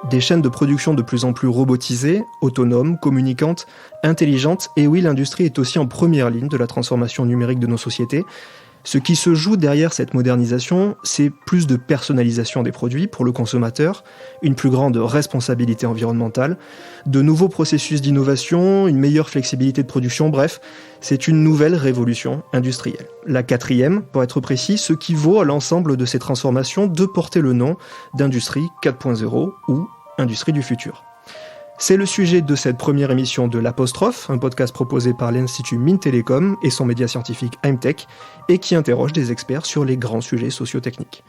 Des chaînes de production de plus en plus robotisées, autonomes, communicantes, intelligentes, et oui, l'industrie est aussi en première ligne de la transformation numérique de nos sociétés. Ce qui se joue derrière cette modernisation, c'est plus de personnalisation des produits pour le consommateur, une plus grande responsabilité environnementale, de nouveaux processus d'innovation, une meilleure flexibilité de production, bref, c'est une nouvelle révolution industrielle. La quatrième, pour être précis, ce qui vaut à l'ensemble de ces transformations de porter le nom d'Industrie 4.0 ou Industrie du futur. C'est le sujet de cette première émission de L'Apostrophe, un podcast proposé par l'Institut Mines Télécom et son média scientifique IMTech, et qui interroge des experts sur les grands sujets socio-techniques.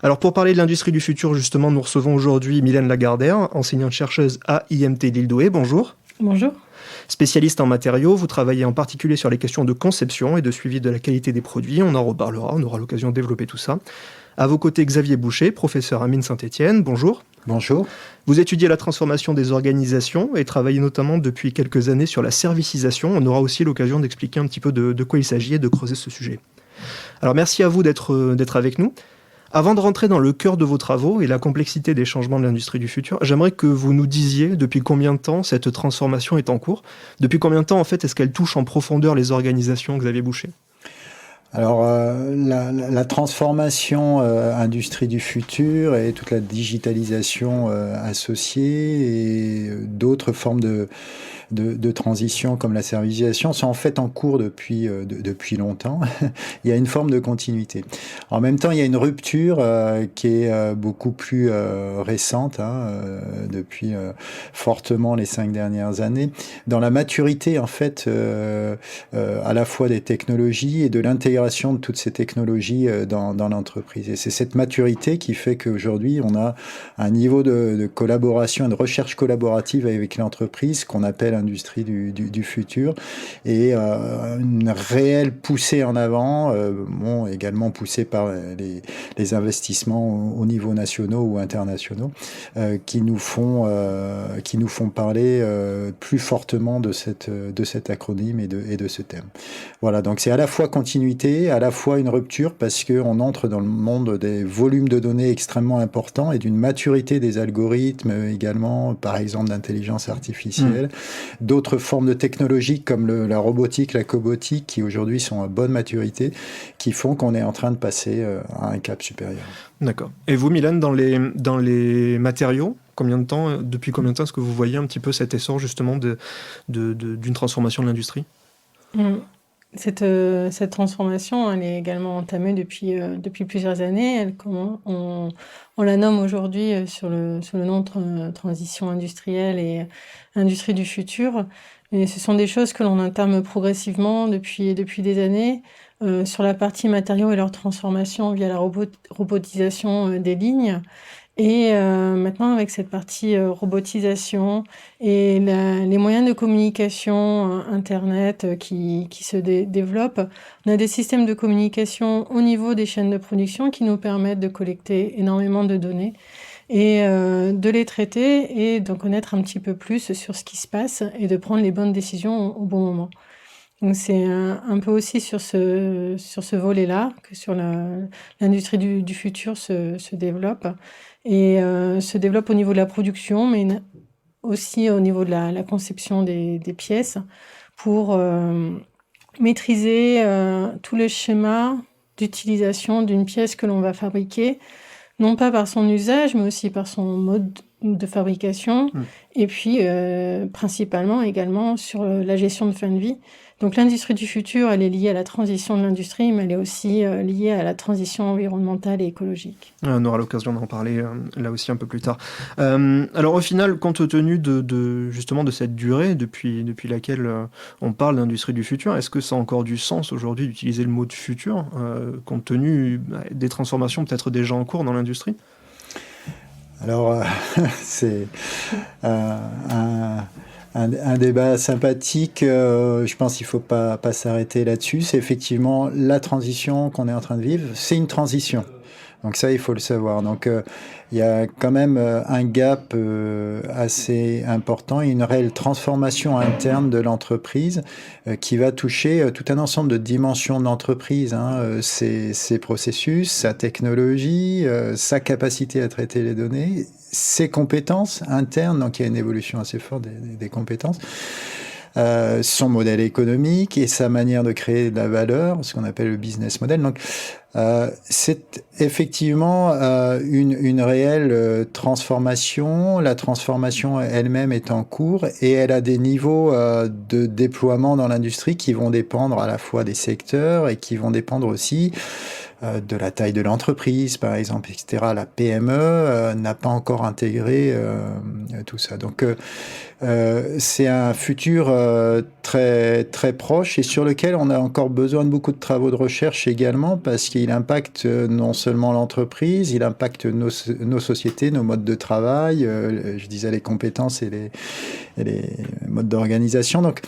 Alors pour parler de l'industrie du futur, justement, nous recevons aujourd'hui Mylène Lagardère, enseignante-chercheuse à IMT Lille-Douai. Bonjour. Bonjour. Spécialiste en matériaux, vous travaillez en particulier sur les questions de conception et de suivi de la qualité des produits. On en reparlera, on aura l'occasion de développer tout ça. À vos côtés, Xavier Boucher, professeur à Mines Saint-Étienne. Bonjour. Bonjour. Vous étudiez la transformation des organisations et travaillez notamment depuis quelques années sur la servicisation. On aura aussi l'occasion d'expliquer un petit peu de quoi il s'agit et de creuser ce sujet. Alors merci à vous d'être avec nous. Avant de rentrer dans le cœur de vos travaux et la complexité des changements de l'industrie du futur, j'aimerais que vous nous disiez depuis combien de temps cette transformation est en cours. Depuis combien de temps, en fait, est-ce qu'elle touche en profondeur les organisations, Xavier Boucher ? Alors, la transformation industrie du futur et toute la digitalisation associée et d'autres formes de transition comme la servicisation sont en fait en cours depuis longtemps. Il y a une forme de continuité. En même temps, il y a une rupture qui est beaucoup plus récente, depuis fortement les 5 dernières années, dans la maturité en fait à la fois des technologies et de l'intégration de toutes ces technologies dans l'entreprise. Et c'est cette maturité qui fait qu'aujourd'hui, on a un niveau de collaboration et de recherche collaborative avec l'entreprise qu'on appelle industrie du futur et une réelle poussée en avant, également poussée par les investissements au niveau nationaux ou internationaux, qui nous font parler plus fortement de cet acronyme et de ce thème. Voilà, donc c'est à la fois continuité, à la fois une rupture parce qu'on entre dans le monde des volumes de données extrêmement importants et d'une maturité des algorithmes également, par exemple d'intelligence artificielle, d'autres formes de technologies comme la robotique, la cobotique qui aujourd'hui sont à bonne maturité, qui font qu'on est en train de passer à un cap supérieur. D'accord. Et vous, Mylène, dans les matériaux, depuis combien de temps est-ce que vous voyez un petit peu cet essor justement d'une transformation de l'industrie ? Cette transformation, elle est également entamée depuis plusieurs années. On la nomme aujourd'hui sous le nom de transition industrielle et industrie du futur. Et ce sont des choses que l'on entame progressivement depuis des années sur la partie matériaux et leur transformation via la robotisation des lignes. Et maintenant, avec cette partie robotisation et les moyens de communication Internet qui se développent, on a des systèmes de communication au niveau des chaînes de production qui nous permettent de collecter énormément de données et de les traiter et d'en connaître un petit peu plus sur ce qui se passe et de prendre les bonnes décisions au bon moment. Donc c'est un peu aussi sur ce volet-là que sur l'industrie du futur se développe. Et se développe au niveau de la production, mais aussi au niveau de la conception des pièces pour maîtriser tout le schéma d'utilisation d'une pièce que l'on va fabriquer, non pas par son usage, mais aussi par son mode de fabrication, et puis principalement également sur la gestion de fin de vie. Donc l'industrie du futur, elle est liée à la transition de l'industrie, mais elle est aussi liée à la transition environnementale et écologique. On aura l'occasion d'en parler là aussi un peu plus tard. Alors au final, compte tenu justement de cette durée depuis laquelle on parle d'industrie du futur, est-ce que ça a encore du sens aujourd'hui d'utiliser le mot de futur, compte tenu des transformations peut-être déjà en cours dans l'industrie ? Alors, c'est un débat sympathique. Je pense qu'il ne faut pas s'arrêter là-dessus. C'est effectivement la transition qu'on est en train de vivre. C'est une transition. Donc ça, il faut le savoir. Donc il y a quand même un gap assez important et une réelle transformation interne de l'entreprise qui va toucher tout un ensemble de dimensions de l'entreprise, hein, ses processus, sa technologie, sa capacité à traiter les données, ses compétences internes, donc il y a une évolution assez forte des compétences, son modèle économique et sa manière de créer de la valeur, ce qu'on appelle le business model. Donc, c'est effectivement une réelle transformation. La transformation elle-même est en cours et elle a des niveaux de déploiement dans l'industrie qui vont dépendre à la fois des secteurs et qui vont dépendre aussi de la taille de l'entreprise, par exemple, etc. La PME n'a pas encore intégré tout ça. Donc, c'est un futur très, très proche et sur lequel on a encore besoin de beaucoup de travaux de recherche également parce qu'il impacte non seulement l'entreprise, il impacte nos sociétés, nos modes de travail, je disais les compétences et les modes d'organisation. Donc,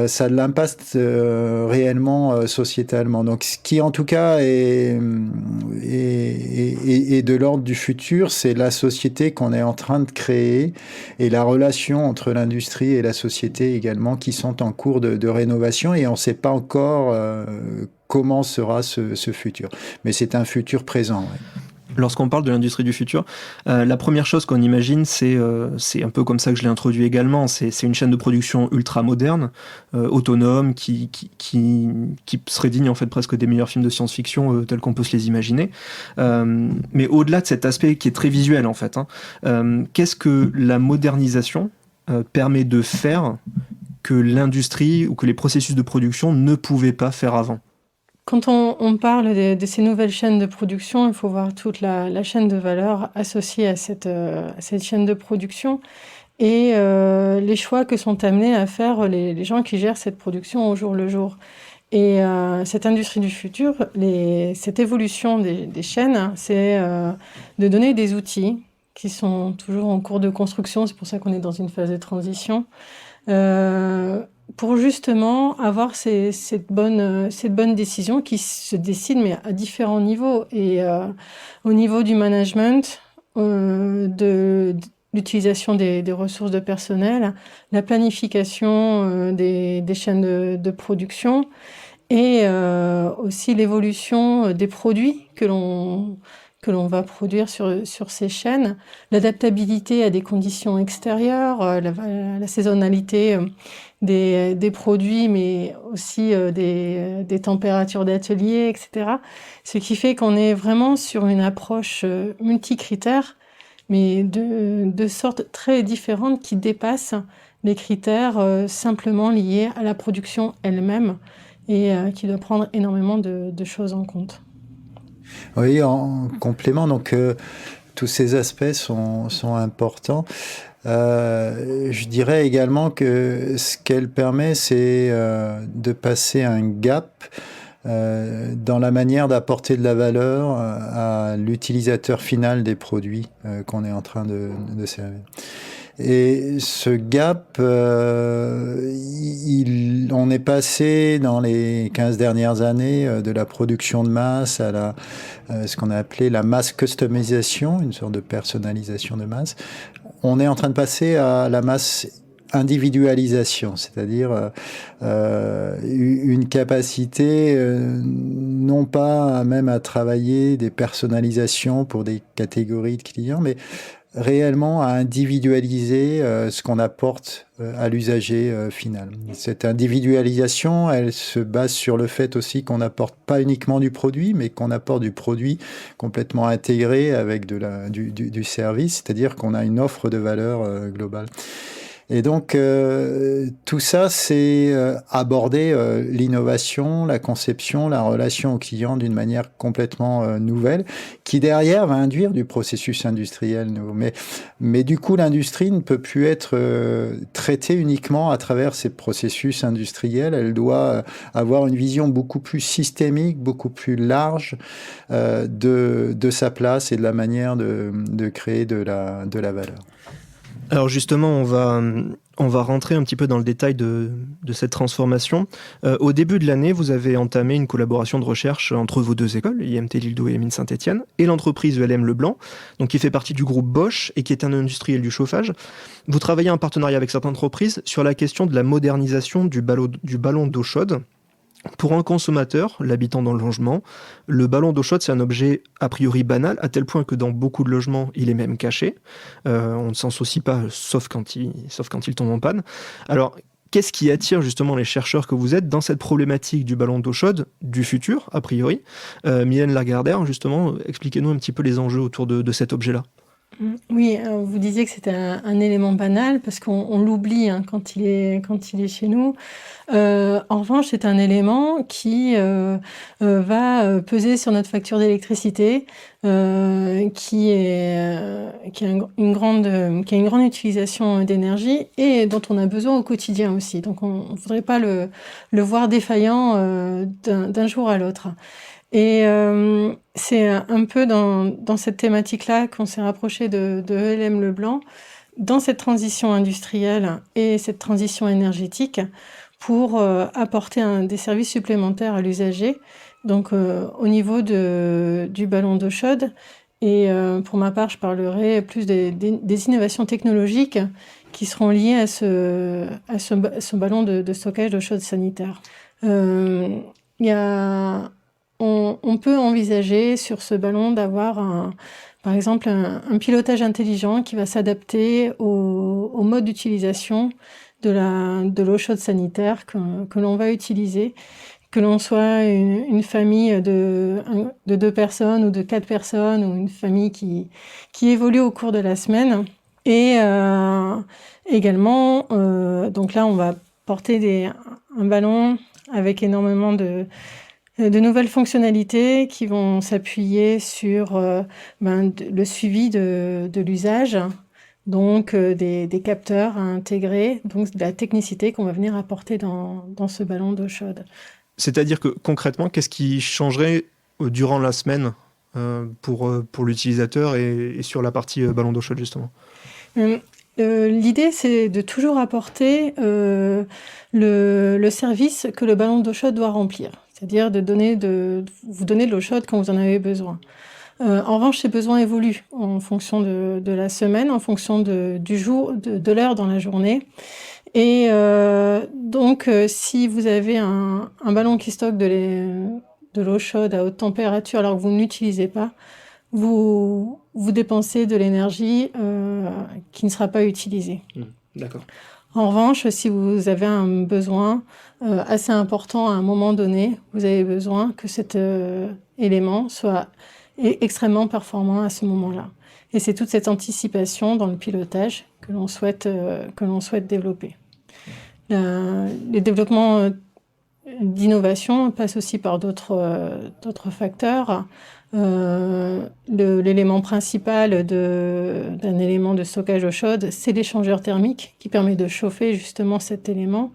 ça a de l'impact réellement sociétalement. Donc, ce qui en tout cas est de l'ordre du futur, c'est la société qu'on est en train de créer et la relation entre l'industrie et la société également qui sont en cours de rénovation et on ne sait pas encore comment sera ce futur. Mais c'est un futur présent. Ouais. Lorsqu'on parle de l'industrie du futur, la première chose qu'on imagine, c'est un peu comme ça que je l'ai introduit également, c'est une chaîne de production ultra moderne, autonome, qui serait digne en fait presque des meilleurs films de science-fiction tels qu'on peut se les imaginer. Mais au-delà de cet aspect qui est très visuel en fait, qu'est-ce que la modernisation permet de faire que l'industrie ou que les processus de production ne pouvaient pas faire avant ? Quand on parle de ces nouvelles chaînes de production, il faut voir toute la chaîne de valeur associée à cette chaîne de production et les choix que sont amenés à faire les gens qui gèrent cette production au jour le jour. Et cette industrie du futur, cette évolution des chaînes, c'est de donner des outils qui sont toujours en cours de construction, c'est pour ça qu'on est dans une phase de transition, pour justement avoir cette bonne décision qui se décide mais à différents niveaux et au niveau du management, de l'utilisation des ressources de personnel, la planification des chaînes de production et aussi l'évolution des produits que l'on va produire sur ces chaînes, l'adaptabilité à des conditions extérieures, la saisonnalité des produits, mais aussi des températures d'atelier, etc. Ce qui fait qu'on est vraiment sur une approche multicritères, mais de sortes très différentes qui dépassent les critères simplement liés à la production elle-même et qui doit prendre énormément de choses en compte. Oui, en complément, donc tous ces aspects sont importants. Je dirais également que ce qu'elle permet, c'est de passer un gap dans la manière d'apporter de la valeur à l'utilisateur final des produits qu'on est en train de servir. Et ce gap, on est passé dans les 15 dernières années de la production de masse à ce qu'on a appelé la mass customisation, une sorte de personnalisation de masse. On est en train de passer à la mass individualisation, c'est-à-dire une capacité non pas même à travailler des personnalisations pour des catégories de clients, mais réellement à individualiser ce qu'on apporte à l'usager final. Cette individualisation, elle se base sur le fait aussi qu'on n'apporte pas uniquement du produit, mais qu'on apporte du produit complètement intégré avec du service, c'est-à-dire qu'on a une offre de valeur globale. Et donc, tout ça, c'est aborder l'innovation, la conception, la relation au client d'une manière complètement nouvelle, qui derrière va induire du processus industriel nouveau. Mais du coup, l'industrie ne peut plus être traitée uniquement à travers ces processus industriels. Elle doit avoir une vision beaucoup plus systémique, beaucoup plus large de sa place et de la manière de créer de la valeur. Alors justement, on va rentrer un petit peu dans le détail de cette transformation. Au début de l'année, vous avez entamé une collaboration de recherche entre vos deux écoles, IMT Lille-Douai et Mines Saint-Étienne, et l'entreprise ELM Leblanc, donc qui fait partie du groupe Bosch et qui est un industriel du chauffage. Vous travaillez en partenariat avec cette entreprise sur la question de la modernisation du ballon d'eau chaude. Pour un consommateur, l'habitant dans le logement, le ballon d'eau chaude, c'est un objet a priori banal, à tel point que dans beaucoup de logements, il est même caché. On ne s'en soucie pas, sauf quand il tombe en panne. Alors, qu'est-ce qui attire justement les chercheurs que vous êtes dans cette problématique du ballon d'eau chaude du futur, a priori? Mylène Lagardère, justement, expliquez-nous un petit peu les enjeux autour de cet objet-là. Oui, vous disiez que c'était un élément banal parce qu'on l'oublie quand il est chez nous. En revanche, c'est un élément qui va peser sur notre facture d'électricité, qui a une grande utilisation d'énergie et dont on a besoin au quotidien aussi. Donc, on ne voudrait pas le voir défaillant d'un jour à l'autre. Et c'est un peu dans cette thématique-là qu'on s'est rapproché de ELM Leblanc, dans cette transition industrielle et cette transition énergétique, pour apporter des services supplémentaires à l'usager, donc au niveau du ballon d'eau chaude. Et pour ma part, je parlerai plus des innovations technologiques qui seront liées à ce ballon de stockage d'eau chaude sanitaire. On peut envisager sur ce ballon d'avoir par exemple un pilotage intelligent qui va s'adapter au mode d'utilisation de l'eau chaude sanitaire que l'on va utiliser, que l'on soit une famille de 2 personnes ou de 4 personnes ou une famille qui évolue au cours de la semaine. Et également, donc là on va porter un ballon avec énormément de nouvelles fonctionnalités qui vont s'appuyer sur le suivi de l'usage, donc des capteurs à intégrer, donc de la technicité qu'on va venir apporter dans ce ballon d'eau chaude. C'est-à-dire que concrètement, qu'est-ce qui changerait durant la semaine pour l'utilisateur et sur la partie ballon d'eau chaude justement? L'idée, c'est de toujours apporter le service que le ballon d'eau chaude doit remplir. C'est-à-dire vous donner de l'eau chaude quand vous en avez besoin. En revanche, ces besoins évoluent en fonction de la semaine, en fonction du jour, de l'heure dans la journée. Et donc, si vous avez un ballon qui stocke de l'eau chaude à haute température alors que vous ne l'utilisez pas, vous dépensez de l'énergie qui ne sera pas utilisée. D'accord. En revanche, si vous avez un besoin assez important à un moment donné, vous avez besoin que cet élément soit extrêmement performant à ce moment-là. Et c'est toute cette anticipation dans le pilotage que l'on souhaite développer. Les développements d'innovation passent aussi par d'autres facteurs. L'élément principal d'un élément de stockage d'eau chaude, c'est l'échangeur thermique qui permet de chauffer justement cet élément.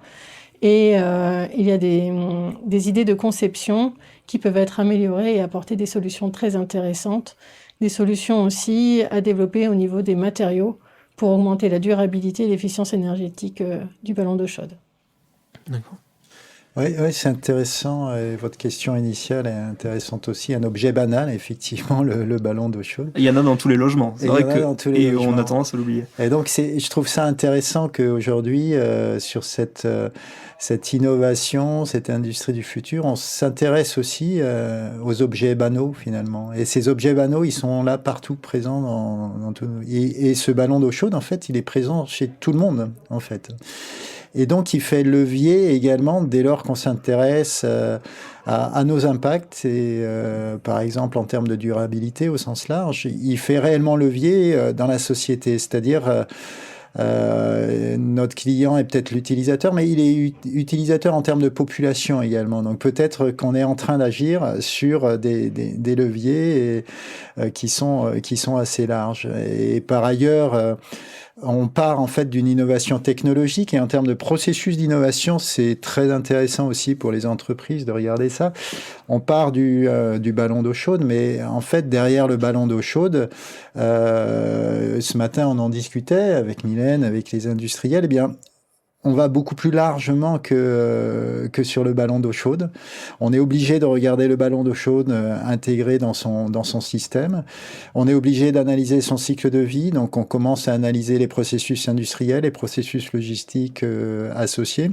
Et il y a des idées de conception qui peuvent être améliorées et apporter des solutions très intéressantes. Des solutions aussi à développer au niveau des matériaux pour augmenter la durabilité et l'efficience énergétique du ballon d'eau chaude. D'accord. Oui, c'est intéressant. Et votre question initiale est intéressante aussi. Un objet banal, effectivement, le ballon d'eau chaude. Il y en a dans tous les logements. C'est vrai que on a tendance à l'oublier. Et donc, je trouve ça intéressant qu'aujourd'hui, sur cette innovation, cette industrie du futur, on s'intéresse aussi aux objets banaux, finalement. Et ces objets banaux, ils sont là partout présents dans tout. Et ce ballon d'eau chaude, en fait, il est présent chez tout le monde, en fait. Et donc, il fait levier également dès lors qu'on s'intéresse à nos impacts, et par exemple en termes de durabilité au sens large, il fait réellement levier dans la société. C'est-à-dire, notre client est peut-être l'utilisateur, mais il est utilisateur en termes de population également. Donc peut-être qu'on est en train d'agir sur des leviers qui sont assez larges. Et par ailleurs, on part en fait d'une innovation technologique, et en termes de processus d'innovation, c'est très intéressant aussi pour les entreprises de regarder ça. On part du ballon d'eau chaude, mais en fait derrière le ballon d'eau chaude, ce matin on en discutait avec Mylène humaine, avec les industriels, eh bien, on va beaucoup plus largement que sur le ballon d'eau chaude. On est obligé de regarder le ballon d'eau chaude intégré dans son système. On est obligé d'analyser son cycle de vie. Donc, on commence à analyser les processus industriels, les processus logistiques associés.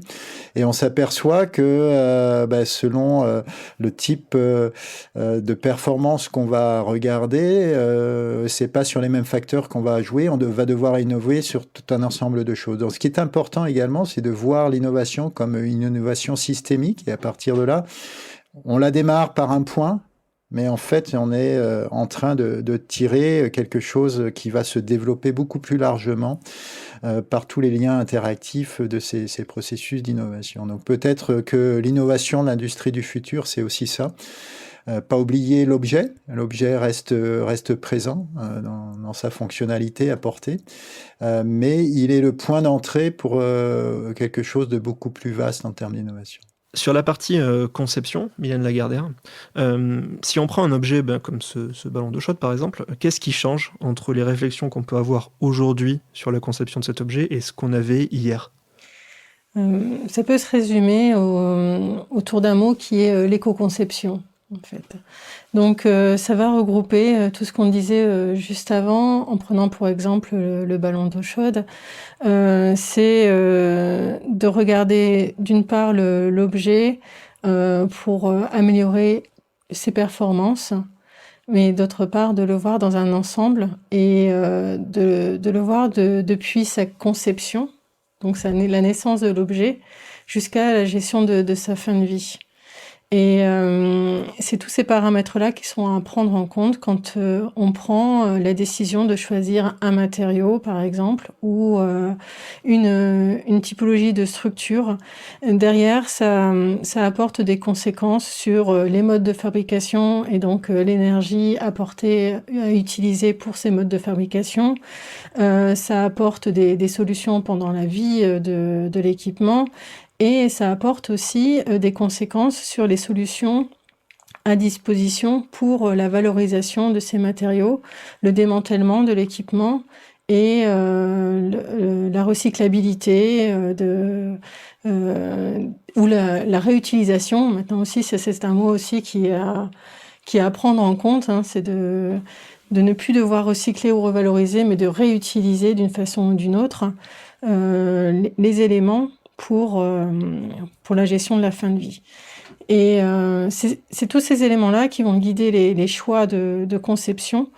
Et on s'aperçoit que selon le type de performance qu'on va regarder, c'est pas sur les mêmes facteurs qu'on va jouer. On va devoir innover sur tout un ensemble de choses. Donc, ce qui est important également, c'est de voir l'innovation comme une innovation systémique. Et à partir de là, on la démarre par un point, mais en fait, on est en train de tirer quelque chose qui va se développer beaucoup plus largement par tous les liens interactifs de ces processus d'innovation. Donc peut-être que l'innovation de l'industrie du futur, c'est aussi ça. Pas oublier l'objet. L'objet reste présent dans sa fonctionnalité apportée, mais il est le point d'entrée pour quelque chose de beaucoup plus vaste en termes d'innovation. Sur la partie conception, Mylène Lagardère, si on prend un objet comme ce ballon d'eau chaude par exemple, qu'est-ce qui change entre les réflexions qu'on peut avoir aujourd'hui sur la conception de cet objet et ce qu'on avait hier ? Ça peut se résumer autour d'un mot qui est l'éco-conception. En fait. Donc ça va regrouper tout ce qu'on disait juste avant, en prenant pour exemple le ballon d'eau chaude. C'est de regarder d'une part l'objet pour améliorer ses performances, mais d'autre part de le voir dans un ensemble et de le voir depuis sa conception, donc la naissance de l'objet, jusqu'à la gestion de sa fin de vie. Et c'est tous ces paramètres-là qui sont à prendre en compte quand on prend la décision de choisir un matériau, par exemple, ou une typologie de structure. Derrière, ça apporte des conséquences sur les modes de fabrication et donc l'énergie apportée à utiliser pour ces modes de fabrication. Ça apporte des solutions pendant la vie de l'équipement. Et ça apporte aussi des conséquences sur les solutions à disposition pour la valorisation de ces matériaux, le démantèlement de l'équipement et la recyclabilité ou la réutilisation. Maintenant aussi, c'est un mot aussi qui est à prendre en compte, c'est de ne plus devoir recycler ou revaloriser, mais de réutiliser d'une façon ou d'une autre les éléments pour la gestion de la fin de vie. Et c'est tous ces éléments-là qui vont guider les choix de conception,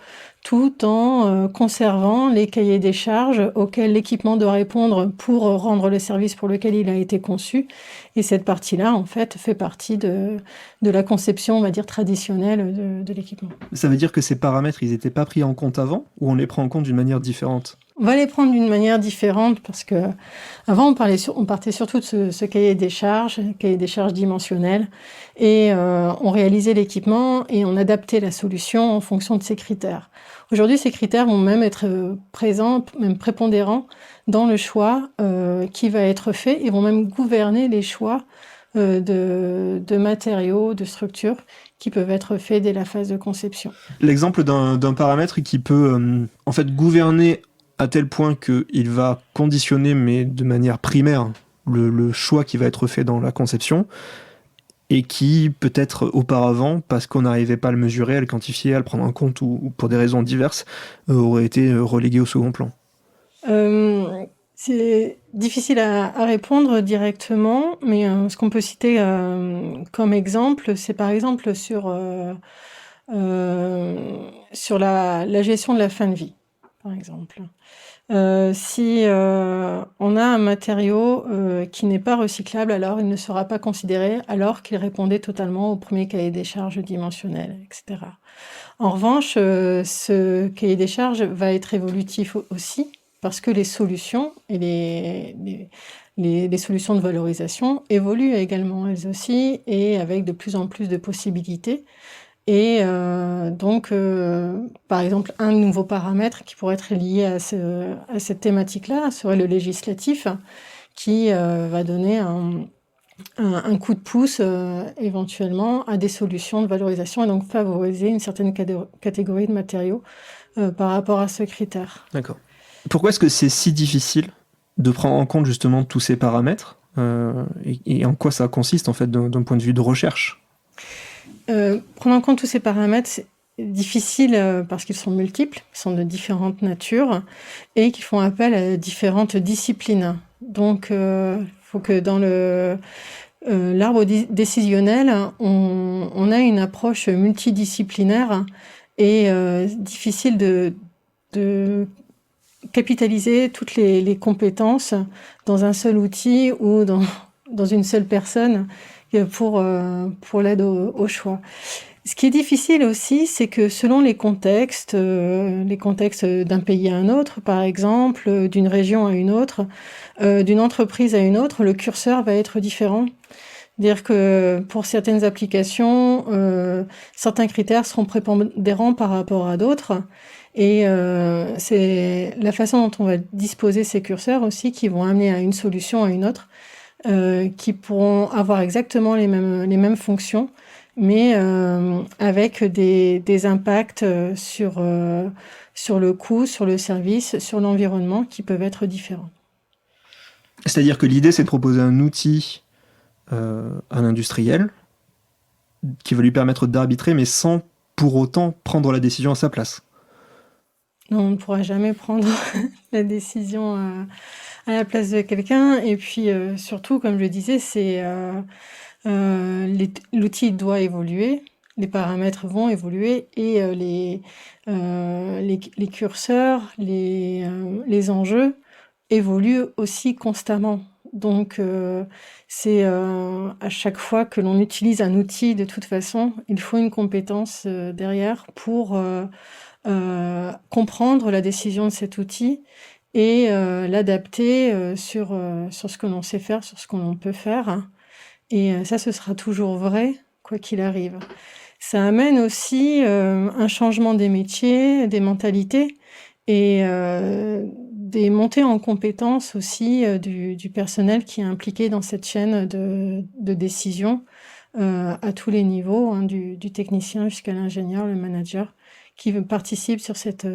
tout en conservant les cahiers des charges auxquels l'équipement doit répondre pour rendre le service pour lequel il a été conçu. Et cette partie-là, en fait, fait partie de la conception, on va dire, traditionnelle de l'équipement. Ça veut dire que ces paramètres, ils n'étaient pas pris en compte avant, ou on les prend en compte d'une manière différente ? On va les prendre d'une manière différente parce que avant on partait surtout de ce cahier des charges dimensionnel, et on réalisait l'équipement et on adaptait la solution en fonction de ces critères. Aujourd'hui, ces critères vont même être présents, même prépondérants dans le choix qui va être fait et vont même gouverner les choix de matériaux, de structures qui peuvent être faits dès la phase de conception. L'exemple d'un paramètre qui peut en fait gouverner à tel point qu'il va conditionner, mais de manière primaire, le choix qui va être fait dans la conception, et qui, peut-être auparavant, parce qu'on n'arrivait pas à le mesurer, à le quantifier, à le prendre en compte, ou pour des raisons diverses, aurait été relégué au second plan. C'est difficile à répondre directement, mais ce qu'on peut citer comme exemple, c'est par exemple sur la gestion de la fin de vie, par exemple. Si on a un matériau qui n'est pas recyclable, alors il ne sera pas considéré alors qu'il répondait totalement au premier cahier des charges dimensionnel, etc. En revanche, ce cahier des charges va être évolutif aussi parce que les solutions et les solutions de valorisation évoluent également elles aussi et avec de plus en plus de possibilités. Et donc, par exemple, un nouveau paramètre qui pourrait être lié à cette thématique-là serait le législatif, qui va donner un coup de pouce éventuellement à des solutions de valorisation et donc favoriser une certaine catégorie de matériaux par rapport à ce critère. D'accord. Pourquoi est-ce que c'est si difficile de prendre en compte justement tous ces paramètres et en quoi ça consiste en fait d'un point de vue de recherche? Prendre en compte tous ces paramètres, c'est difficile parce qu'ils sont multiples, ils sont de différentes natures et qui font appel à différentes disciplines. Donc, il faut que dans l'arbre décisionnel, on a une approche multidisciplinaire et difficile de capitaliser toutes les compétences dans un seul outil ou dans une seule personne pour l'aide au choix. Ce qui est difficile aussi, c'est que selon les contextes d'un pays à un autre, par exemple, d'une région à une autre, d'une entreprise à une autre, le curseur va être différent. C'est-à-dire que pour certaines applications, certains critères seront prépondérants par rapport à d'autres. Et c'est la façon dont on va disposer ces curseurs aussi qui vont amener à une solution à une autre, qui pourront avoir exactement les mêmes fonctions, mais avec des impacts sur le coût, sur le service, sur l'environnement qui peuvent être différents. C'est-à-dire que l'idée, c'est de proposer un outil à un industriel qui va lui permettre d'arbitrer, mais sans pour autant prendre la décision à sa place. Non, on ne pourra jamais prendre la décision à la place de quelqu'un. Et puis surtout, comme je le disais, l'outil doit évoluer, les paramètres vont évoluer et les curseurs, les enjeux évoluent aussi constamment. Donc, c'est à chaque fois que l'on utilise un outil, de toute façon, il faut une compétence derrière pour comprendre la décision de cet outil et l'adapter sur ce que l'on sait faire, sur ce que l'on peut faire. Et ça, ce sera toujours vrai, quoi qu'il arrive. Ça amène aussi un changement des métiers, des mentalités et des montées en compétences aussi du personnel qui est impliqué dans cette chaîne de décision à tous les niveaux, hein, du technicien jusqu'à l'ingénieur, le manager, qui participe sur cette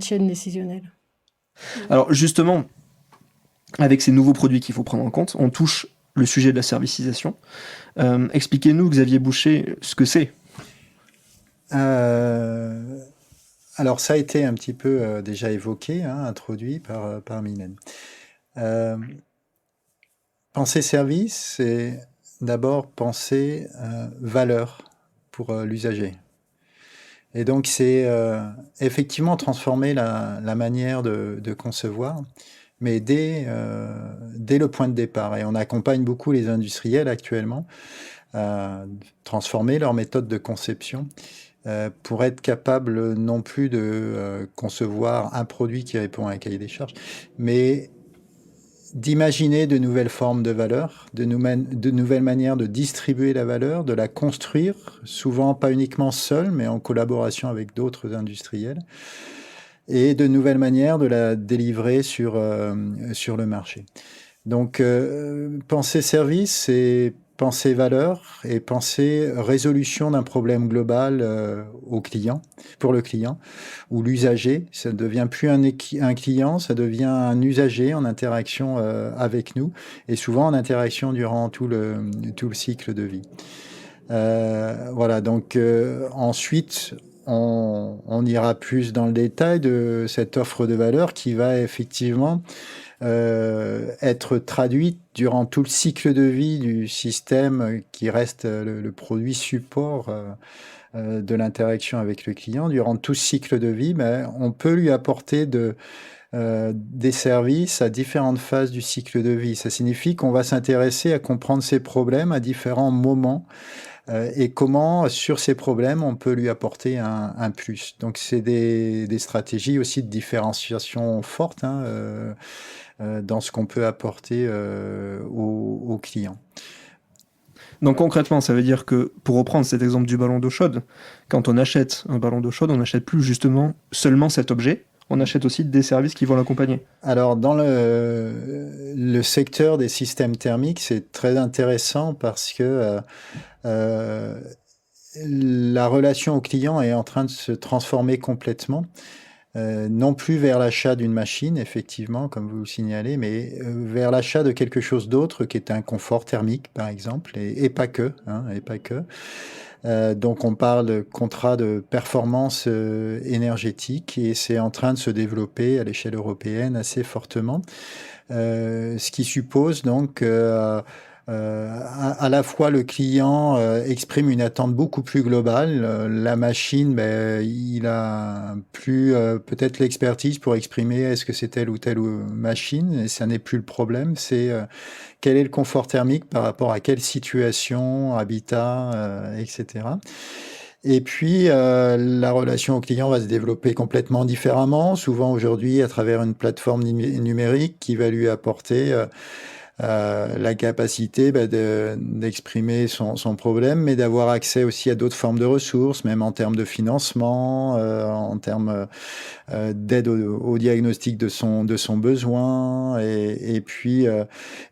chaîne décisionnelle. Alors justement, avec ces nouveaux produits qu'il faut prendre en compte, on touche le sujet de la servicisation. Expliquez-nous, Xavier Boucher, ce que c'est. Alors ça a été un petit peu déjà évoqué, hein, introduit par Mylène. Penser service, c'est d'abord penser valeur pour l'usager. Et donc c'est effectivement transformer la manière de concevoir, mais dès le point de départ. Et on accompagne beaucoup les industriels actuellement à transformer leur méthode de conception pour être capable non plus de concevoir un produit qui répond à un cahier des charges, mais d'imaginer de nouvelles formes de valeur, de nouvelles manières de distribuer la valeur, de la construire, souvent pas uniquement seul, mais en collaboration avec d'autres industriels, et de nouvelles manières de la délivrer sur le marché. Donc, penser service, c'est penser valeur et penser résolution d'un problème global au client, pour le client, ou l'usager. Ça ne devient plus un client, ça devient un usager en interaction avec nous, et souvent en interaction durant tout le cycle de vie. Voilà, donc ensuite, on ira plus dans le détail de cette offre de valeur qui va effectivement être traduite durant tout le cycle de vie du système qui reste le produit support de l'interaction avec le client. Durant tout ce cycle de vie, on peut lui apporter des services à différentes phases du cycle de vie. Ça signifie qu'on va s'intéresser à comprendre ses problèmes à différents moments et comment, sur ces problèmes, on peut lui apporter un plus. Donc, c'est des stratégies aussi de différenciation fortes, hein, dans ce qu'on peut apporter aux clients. Donc concrètement, ça veut dire que, pour reprendre cet exemple du ballon d'eau chaude, quand on achète un ballon d'eau chaude, on n'achète plus justement seulement cet objet, on achète aussi des services qui vont l'accompagner. Alors, dans le secteur des systèmes thermiques, c'est très intéressant parce que la relation au client est en train de se transformer complètement. non plus vers l'achat d'une machine, effectivement, comme vous le signalez, mais vers l'achat de quelque chose d'autre qui est un confort thermique, par exemple, et pas que, hein, et pas que. Donc on parle de contrat de performance énergétique et c'est en train de se développer à l'échelle européenne assez fortement, ce qui suppose donc à la fois le client exprime une attente beaucoup plus globale. La machine, il a plus peut-être l'expertise pour exprimer est-ce que c'est telle ou telle machine, et ça n'est plus le problème. C'est quel est le confort thermique par rapport à quelle situation, habitat, etc. Et puis, la relation au client va se développer complètement différemment, souvent aujourd'hui à travers une plateforme numérique qui va lui apporter la capacité d'exprimer son problème, mais d'avoir accès aussi à d'autres formes de ressources, même en termes de financement, en termes d'aide au diagnostic de son besoin. Et puis,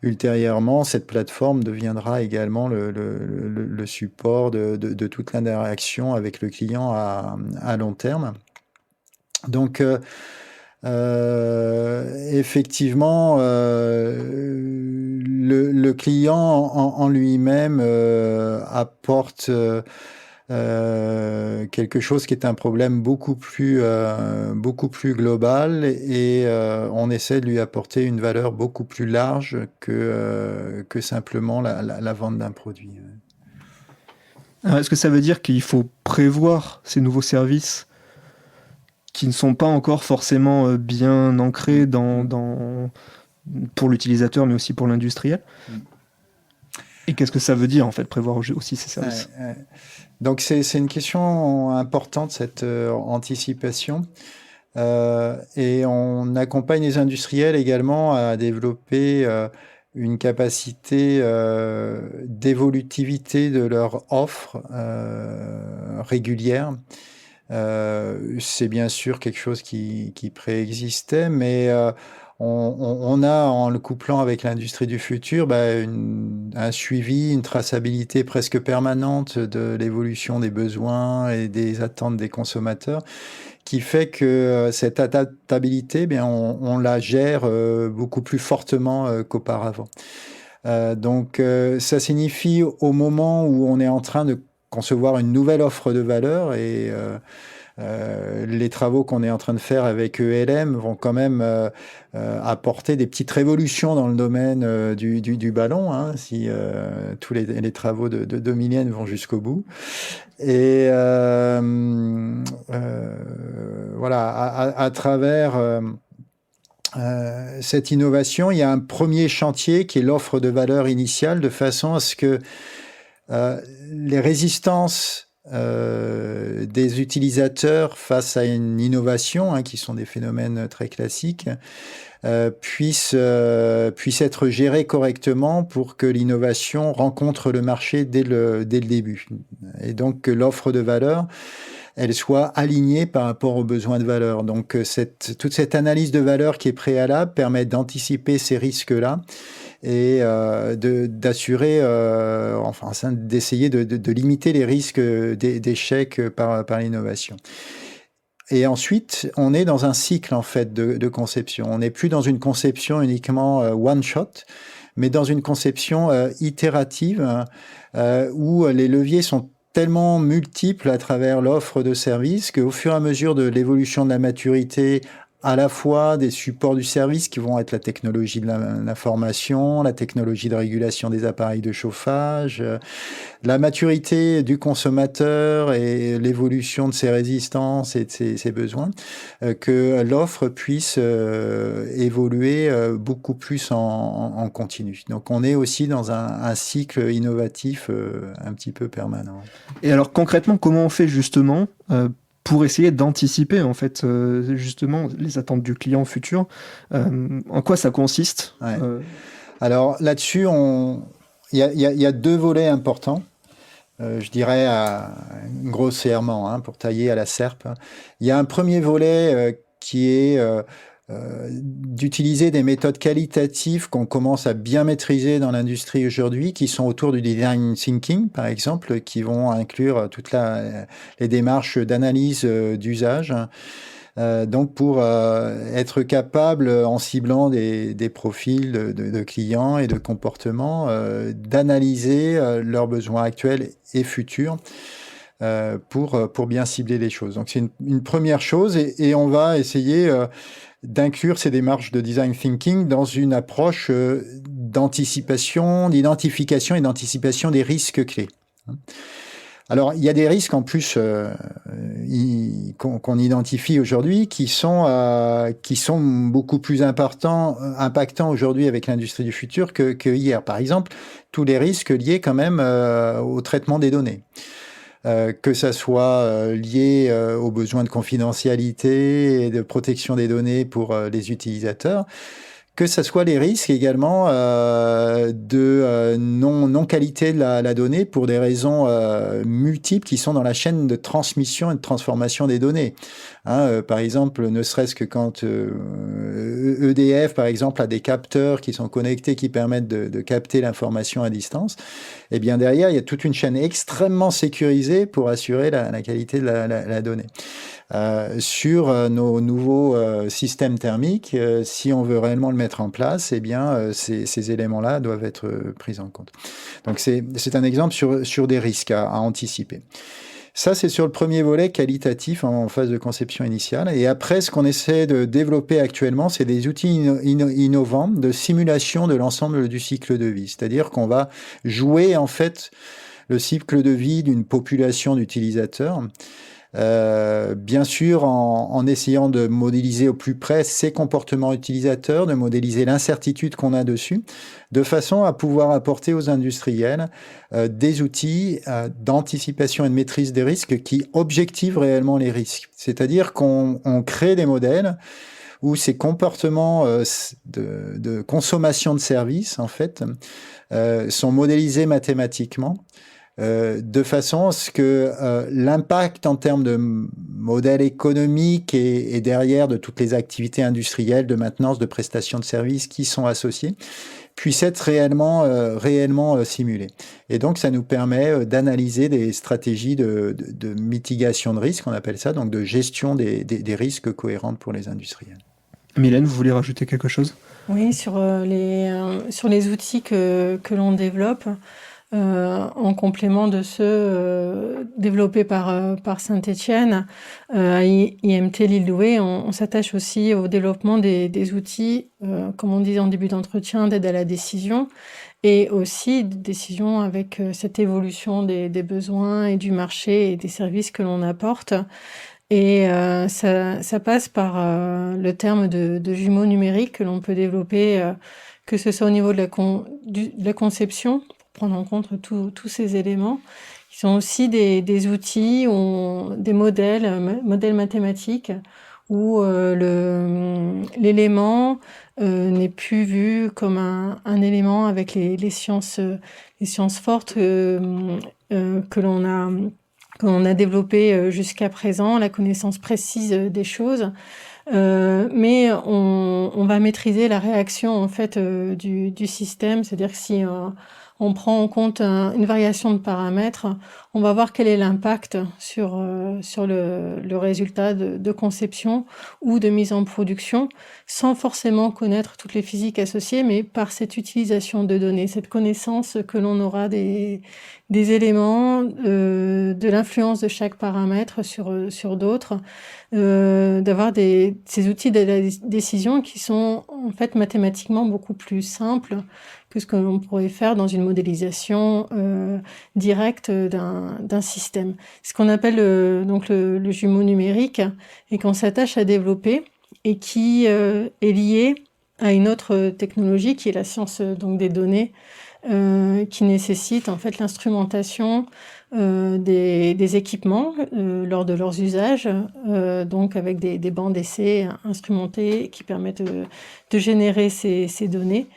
ultérieurement, cette plateforme deviendra également le support de toute l'interaction avec le client à long terme. Donc, effectivement, le client en lui-même apporte quelque chose qui est un problème beaucoup plus global et on essaie de lui apporter une valeur beaucoup plus large que simplement la vente d'un produit. Alors, est-ce que ça veut dire qu'il faut prévoir ces nouveaux services qui ne sont pas encore forcément bien ancrés pour l'utilisateur, mais aussi pour l'industriel? Et qu'est-ce que ça veut dire, en fait, prévoir aussi ces services? Donc, c'est une question importante, cette anticipation. Et on accompagne les industriels également à développer une capacité d'évolutivité de leur offre régulière. C'est bien sûr quelque chose qui préexistait, mais on a, en le couplant avec l'industrie du futur, un suivi, une traçabilité presque permanente de l'évolution des besoins et des attentes des consommateurs, qui fait que cette adaptabilité, on la gère beaucoup plus fortement qu'auparavant. Donc, ça signifie au moment où on est en train de concevoir une nouvelle offre de valeur et les travaux qu'on est en train de faire avec ELM vont quand même apporter des petites révolutions dans le domaine du ballon, hein, si tous les travaux de Dominienne vont jusqu'au bout. Et voilà, à travers cette innovation, il y a un premier chantier qui est l'offre de valeur initiale, de façon à ce que les résistances des utilisateurs face à une innovation, hein, qui sont des phénomènes très classiques, puissent être gérées correctement pour que l'innovation rencontre le marché dès le début. Et donc que l'offre de valeur, elle soit alignée par rapport aux besoins de valeur. Donc toute cette analyse de valeur qui est préalable permet d'anticiper ces risques-là et d'assurer, d'essayer de limiter les risques d'échec par l'innovation. Et ensuite, on est dans un cycle en fait de conception. On n'est plus dans une conception uniquement one shot, mais dans une conception itérative où les leviers sont tellement multiples à travers l'offre de services qu'au fur et à mesure de l'évolution de la maturité, à la fois des supports du service qui vont être la technologie de l'information, la technologie de régulation des appareils de chauffage, la maturité du consommateur et l'évolution de ses résistances et de ses besoins, que l'offre puisse évoluer beaucoup plus en continu. Donc on est aussi dans un cycle innovatif un petit peu permanent. Et alors concrètement, comment on fait justement pour essayer d'anticiper en fait justement les attentes du client futur? En quoi ça consiste? Alors là-dessus, il y a deux volets importants. Je dirais grossièrement, hein, pour tailler à la serpe. Il y a un premier volet qui est d'utiliser des méthodes qualitatives qu'on commence à bien maîtriser dans l'industrie aujourd'hui, qui sont autour du design thinking, par exemple, qui vont inclure toutes les démarches d'analyse d'usage, Donc pour être capable, en ciblant des profils de clients et de comportements, d'analyser leurs besoins actuels et futurs pour bien cibler les choses. Donc c'est une première chose et on va essayer d'inclure ces démarches de design thinking dans une approche d'anticipation, d'identification et d'anticipation des risques clés. Alors, il y a des risques en plus qu'on identifie aujourd'hui qui sont beaucoup plus impactants aujourd'hui avec l'industrie du futur que hier. Par exemple, tous les risques liés quand même au traitement des données. Que ça soit lié aux besoins de confidentialité et de protection des données pour les utilisateurs, que ça soit les risques également de non-qualité de la donnée pour des raisons multiples qui sont dans la chaîne de transmission et de transformation des données. Par exemple, ne serait-ce que quand EDF, par exemple, a des capteurs qui sont connectés, qui permettent de capter l'information à distance, eh bien derrière, il y a toute une chaîne extrêmement sécurisée pour assurer la qualité de la donnée. Sur nos nouveaux systèmes thermiques, si on veut réellement le mettre en place, eh bien, ces éléments-là doivent être pris en compte. Donc, c'est un exemple sur des risques à anticiper. Ça, c'est sur le premier volet qualitatif en phase de conception initiale. Et après, ce qu'on essaie de développer actuellement, c'est des outils innovants de simulation de l'ensemble du cycle de vie. C'est-à-dire qu'on va jouer, en fait, le cycle de vie d'une population d'utilisateurs. Bien sûr, en essayant de modéliser au plus près ces comportements utilisateurs, de modéliser l'incertitude qu'on a dessus, de façon à pouvoir apporter aux industriels des outils d'anticipation et de maîtrise des risques qui objectivent réellement les risques. C'est-à-dire qu'on crée des modèles où ces comportements de consommation de services, en fait, sont modélisés mathématiquement, de façon à ce que l'impact en termes de modèle économique et derrière de toutes les activités industrielles, de maintenance, de prestations de services qui sont associées, puisse être réellement simulé. Et donc, ça nous permet d'analyser des stratégies de mitigation de risques, on appelle ça, donc de gestion des risques cohérentes pour les industriels. Mylène, vous voulez rajouter quelque chose ? Oui, sur les outils que l'on développe, en complément de ceux développés par Saint-Étienne, à IMT Lille-Douai, on s'attache aussi au développement des outils, comme on disait en début d'entretien, d'aide à la décision, et aussi de décision avec cette évolution des besoins et du marché et des services que l'on apporte. Et ça passe par le terme de jumeaux numériques que l'on peut développer, que ce soit au niveau de la conception, prendre en compte tous ces éléments, qui sont aussi des outils, des modèles mathématiques, où l'élément n'est plus vu comme un élément avec les sciences fortes que l'on a développé jusqu'à présent, la connaissance précise des choses. Mais on va maîtriser la réaction en fait du système, c'est-à-dire que si on prend en compte une variation de paramètres, on va voir quel est l'impact sur le résultat de conception ou de mise en production, sans forcément connaître toutes les physiques associées, mais par cette utilisation de données, cette connaissance que l'on aura des éléments, de l'influence de chaque paramètre sur d'autres, d'avoir ces outils de la décision qui sont en fait mathématiquement beaucoup plus simples que ce que l'on pourrait faire dans une modélisation directe d'un système. Ce qu'on appelle donc le jumeau numérique et qu'on s'attache à développer et qui est lié à une autre technologie qui est la science donc des données, qui nécessite en fait l'instrumentation des équipements lors de leurs usages, donc avec des bancs d'essai instrumentés qui permettent de générer ces données,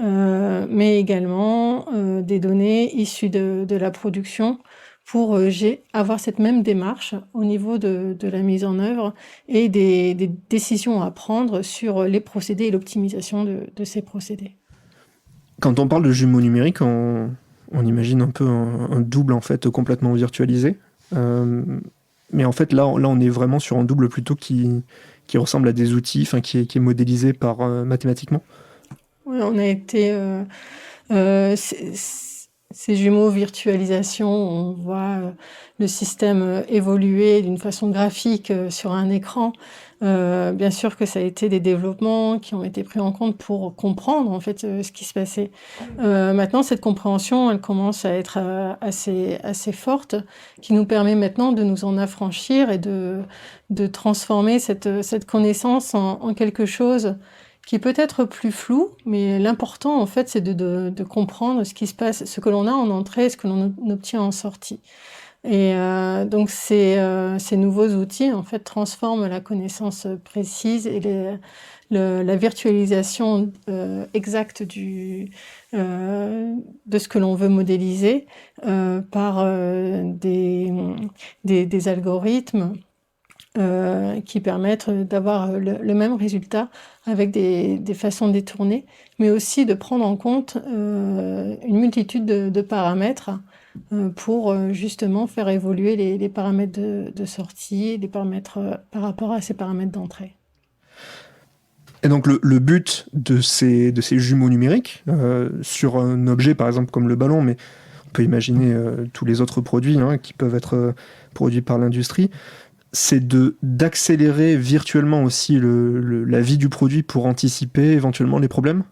mais également des données issues de la production pour avoir cette même démarche au niveau de la mise en œuvre et des décisions à prendre sur les procédés et l'optimisation de ces procédés. Quand on parle de jumeaux numériques, on imagine un peu un double en fait complètement virtualisé. Mais en fait, là, on est vraiment sur un double plutôt qui ressemble à des outils, enfin, qui est modélisé par mathématiquement. Oui, on a été ces jumeaux virtualisation, on voit le système évoluer d'une façon graphique sur un écran. Bien sûr que ça a été des développements qui ont été pris en compte pour comprendre en fait ce qui se passait. Maintenant, cette compréhension, elle commence à être assez forte, qui nous permet maintenant de nous en affranchir et de transformer cette connaissance en quelque chose qui peut être plus flou, mais l'important, en fait, c'est de comprendre ce qui se passe, ce que l'on a en entrée, ce que l'on obtient en sortie. Et donc, ces nouveaux outils, en fait, transforment la connaissance précise et la virtualisation exacte de ce que l'on veut modéliser par des algorithmes qui permettent d'avoir le même résultat avec des façons détournées, mais aussi de prendre en compte une multitude de paramètres pour justement faire évoluer les paramètres de sortie, les paramètres par rapport à ces paramètres d'entrée. Et donc le but de ces jumeaux numériques, sur un objet par exemple comme le ballon, mais on peut imaginer tous les autres produits qui peuvent être produits par l'industrie, c'est d'accélérer virtuellement aussi la vie du produit pour anticiper éventuellement les problèmes?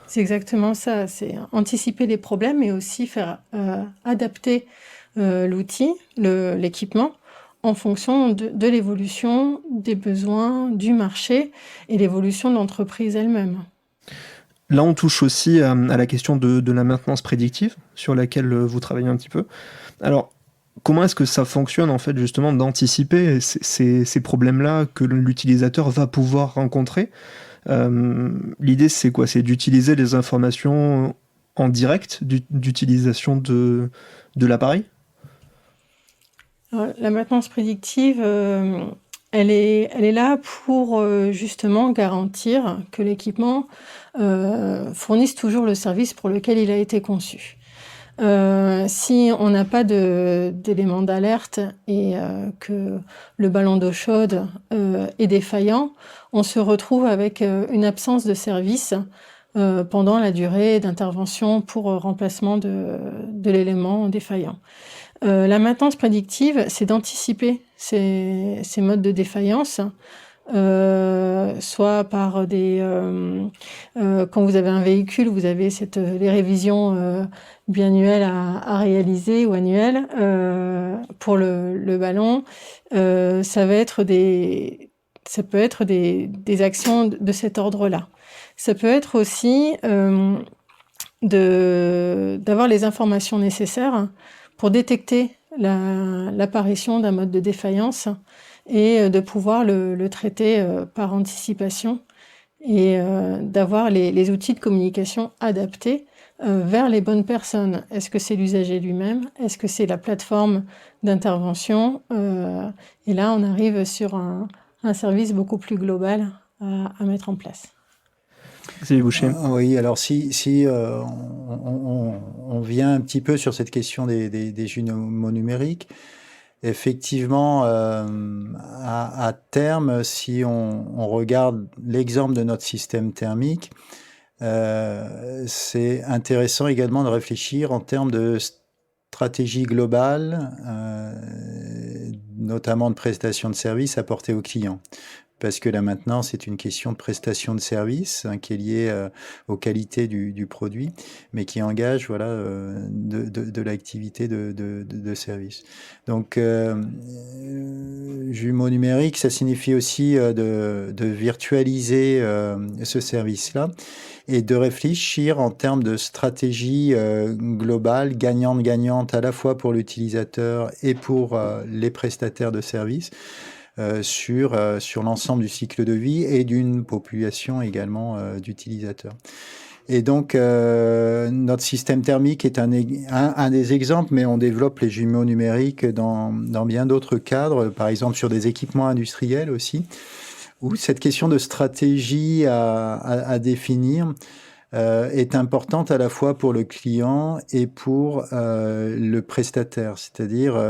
C'est exactement ça, c'est anticiper les problèmes et aussi faire adapter l'outil, l'équipement, en fonction de l'évolution des besoins du marché et l'évolution de l'entreprise elle-même. Là, on touche aussi à la question de la maintenance prédictive, sur laquelle vous travaillez un petit peu. Alors, comment est-ce que ça fonctionne, en fait, justement, d'anticiper ces problèmes-là que l'utilisateur va pouvoir rencontrer? L'idée, c'est quoi? C'est d'utiliser les informations en direct d'utilisation de l'appareil? Alors, la maintenance prédictive, elle est là pour justement garantir que l'équipement fournisse toujours le service pour lequel il a été conçu. Si on n'a pas d'éléments d'alerte et que le ballon d'eau chaude est défaillant, on se retrouve avec une absence de service pendant la durée d'intervention pour remplacement de l'élément défaillant. La maintenance prédictive, c'est d'anticiper ces modes de défaillance, soit par quand vous avez un véhicule, vous avez les révisions biannuelles à réaliser ou annuelles. Pour le ballon, ça peut être des actions de cet ordre-là. Ça peut être aussi d'avoir les informations nécessaires pour détecter l'apparition d'un mode de défaillance et de pouvoir le traiter par anticipation et d'avoir les outils de communication adaptés vers les bonnes personnes. Est-ce que c'est l'usager lui-même? Est-ce que c'est la plateforme d'intervention? Et là, on arrive sur un service beaucoup plus global à mettre en place. C'est Boucher. Oui, alors si on vient un petit peu sur cette question des jumeaux numériques, effectivement, à terme, si on regarde l'exemple de notre système thermique, c'est intéressant également de réfléchir en termes de stratégie globale, notamment de prestation de services apportés aux clients. Parce que là maintenant, c'est une question de prestation de service qui est liée aux qualités du produit, mais qui engage de l'activité de service. Donc, jumeaux numériques, ça signifie aussi de virtualiser ce service-là et de réfléchir en termes de stratégie globale, gagnante-gagnante à la fois pour l'utilisateur et pour les prestataires de services. Sur l'ensemble du cycle de vie et d'une population également d'utilisateurs. Et donc, notre système thermique est un des exemples, mais on développe les jumeaux numériques dans bien d'autres cadres, par exemple sur des équipements industriels aussi, où cette question de stratégie à définir est importante à la fois pour le client et pour le prestataire. C'est-à-dire,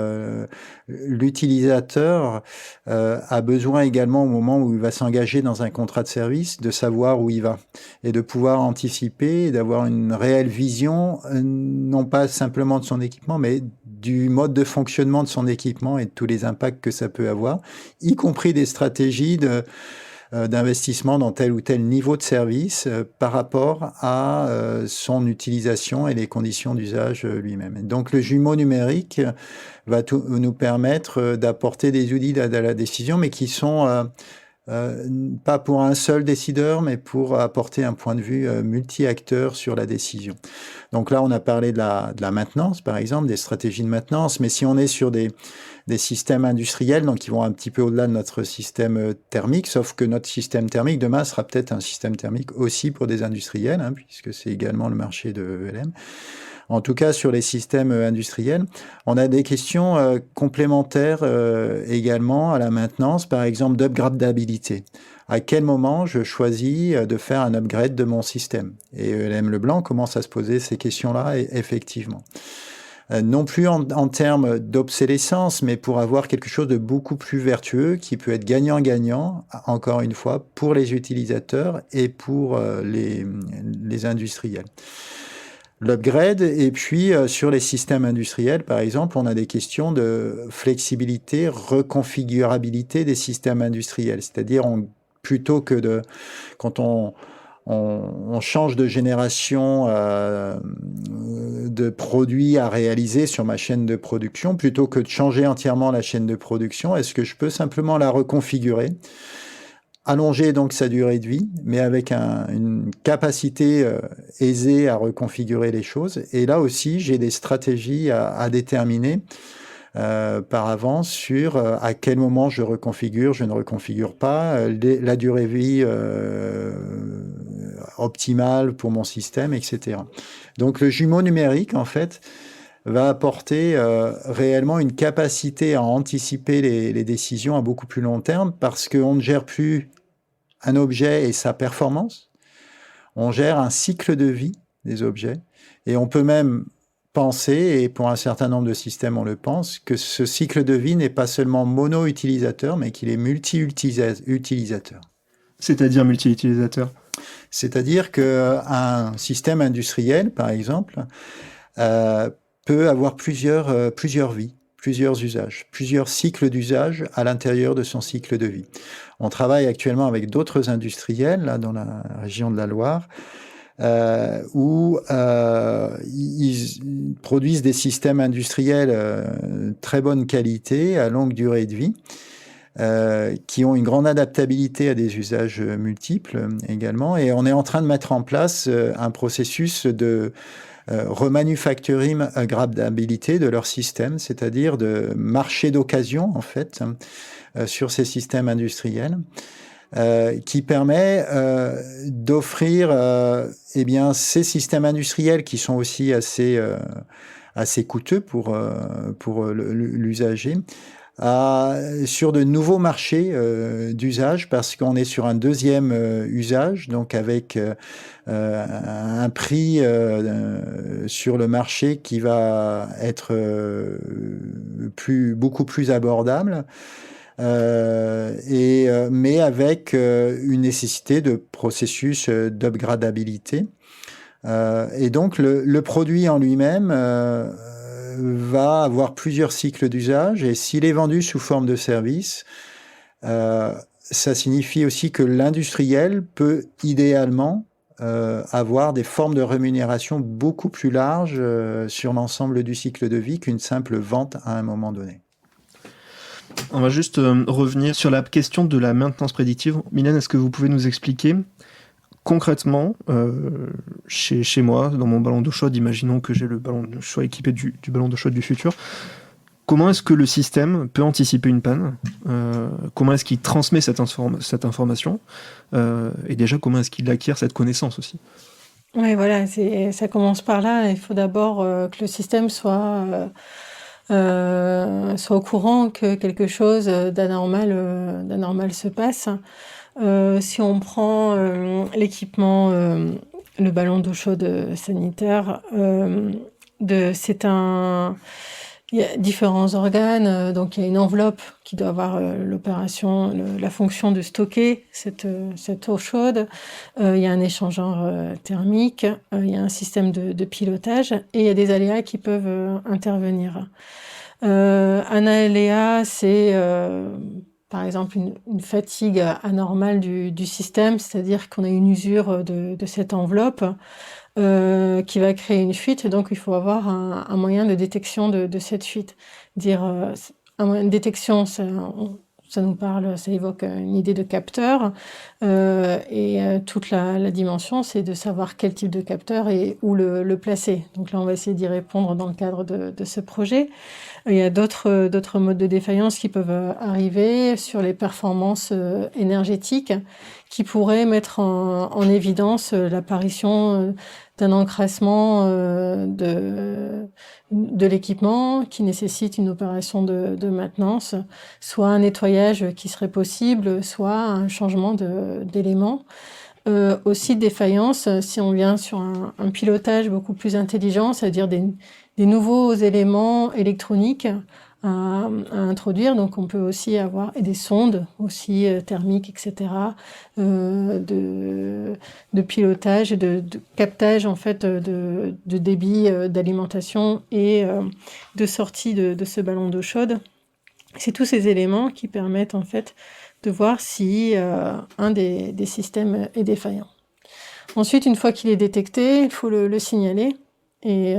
l'utilisateur a besoin également, au moment où il va s'engager dans un contrat de service, de savoir où il va et de pouvoir anticiper et d'avoir une réelle vision, non pas simplement de son équipement, mais du mode de fonctionnement de son équipement et de tous les impacts que ça peut avoir, y compris des stratégies d'investissement dans tel ou tel niveau de service par rapport à son utilisation et les conditions d'usage lui-même. Et donc le jumeau numérique va nous permettre d'apporter des outils à la décision, mais qui sont pas pour un seul décideur, mais pour apporter un point de vue multi-acteur sur la décision. Donc là, on a parlé de la maintenance, par exemple, des stratégies de maintenance, mais si on est sur des systèmes industriels, donc qui vont un petit peu au-delà de notre système thermique, sauf que notre système thermique demain sera peut-être un système thermique aussi pour des industriels, hein, puisque c'est également le marché de ELM. En tout cas, sur les systèmes industriels, on a des questions complémentaires également à la maintenance, par exemple d'upgradabilité. À quel moment je choisis de faire un upgrade de mon système? Et ELM Leblanc commence à se poser ces questions-là, effectivement. Non plus en termes d'obsolescence, mais pour avoir quelque chose de beaucoup plus vertueux qui peut être gagnant-gagnant, encore une fois, pour les utilisateurs et pour les industriels. L'upgrade, et puis sur les systèmes industriels, par exemple, on a des questions de flexibilité, reconfigurabilité des systèmes industriels. C'est-à-dire, plutôt que quand on change de génération de produits à réaliser sur ma chaîne de production, plutôt que de changer entièrement la chaîne de production, est-ce que je peux simplement la reconfigurer, allonger donc sa durée de vie, mais avec une capacité aisée à reconfigurer les choses. Et là aussi, j'ai des stratégies à déterminer par avance sur à quel moment je reconfigure, je ne reconfigure pas, la durée de vie optimale pour mon système, etc. Donc le jumeau numérique, en fait, va apporter réellement une capacité à anticiper les décisions à beaucoup plus long terme, parce qu'on ne gère plus un objet et sa performance, on gère un cycle de vie des objets, et on peut même penser, et pour un certain nombre de systèmes on le pense, que ce cycle de vie n'est pas seulement mono-utilisateur, mais qu'il est multi-utilisateur. C'est-à-dire multi-utilisateur? C'est-à-dire qu'un système industriel, par exemple, peut avoir plusieurs vies, plusieurs usages, plusieurs cycles d'usage à l'intérieur de son cycle de vie. On travaille actuellement avec d'autres industriels, là, dans la région de la Loire, où ils produisent des systèmes industriels très bonne qualité, à longue durée de vie, qui ont une grande adaptabilité à des usages multiples également. Et on est en train de mettre en place un processus de remanufacturing upgradabilité de leur système, c'est-à-dire de marché d'occasion, en fait, sur ces systèmes industriels, qui permet d'offrir eh bien, ces systèmes industriels qui sont aussi assez coûteux pour l'usager, sur de nouveaux marchés d'usage, parce qu'on est sur un deuxième usage, donc avec un prix sur le marché qui va être beaucoup plus abordable, mais avec une nécessité de processus d'upgradabilité. Et donc le produit en lui-même va avoir plusieurs cycles d'usage, et s'il est vendu sous forme de service, ça signifie aussi que l'industriel peut idéalement avoir des formes de rémunération beaucoup plus larges sur l'ensemble du cycle de vie qu'une simple vente à un moment donné. On va juste revenir sur la question de la maintenance prédictive. Mylène, est-ce que vous pouvez nous expliquer concrètement, chez moi, dans mon ballon d'eau chaude, imaginons que je sois équipé du ballon d'eau chaude du futur, comment est-ce que le système peut anticiper une panne? Comment est-ce qu'il transmet cette information? Et déjà, comment est-ce qu'il acquiert cette connaissance aussi? Oui, voilà, ça commence par là. Il faut d'abord que le système soit au courant que quelque chose d'anormal se passe. Si on prend l'équipement le ballon d'eau chaude sanitaire. Il y a différents organes, donc il y a une enveloppe qui doit avoir la fonction de stocker cette eau chaude. Il y a un échangeur thermique, il y a un système de pilotage et il y a des aléas qui peuvent intervenir. Un aléa, c'est par exemple une fatigue anormale du système, c'est-à-dire qu'on a une usure de cette enveloppe qui va créer une fuite. Donc, il faut avoir un moyen de détection de cette fuite. Un moyen de détection, ça nous parle, ça évoque une idée de capteur. Toute la dimension, c'est de savoir quel type de capteur et où le placer. Donc là, on va essayer d'y répondre dans le cadre de ce projet. Il y a d'autres modes de défaillance qui peuvent arriver sur les performances énergétiques qui pourraient mettre en évidence l'apparition d'un encrassement de l'équipement qui nécessite une opération de maintenance, soit un nettoyage qui serait possible, soit un changement d'éléments. Aussi défaillance, si on vient sur un pilotage beaucoup plus intelligent, c'est-à-dire des nouveaux éléments électroniques à introduire. Donc on peut aussi avoir des sondes aussi thermiques, etc., de pilotage, de captage en fait de débit d'alimentation et de sortie de ce ballon d'eau chaude. C'est tous ces éléments qui permettent en fait de voir si un des systèmes est défaillant. Ensuite, une fois qu'il est détecté, il faut le signaler. Et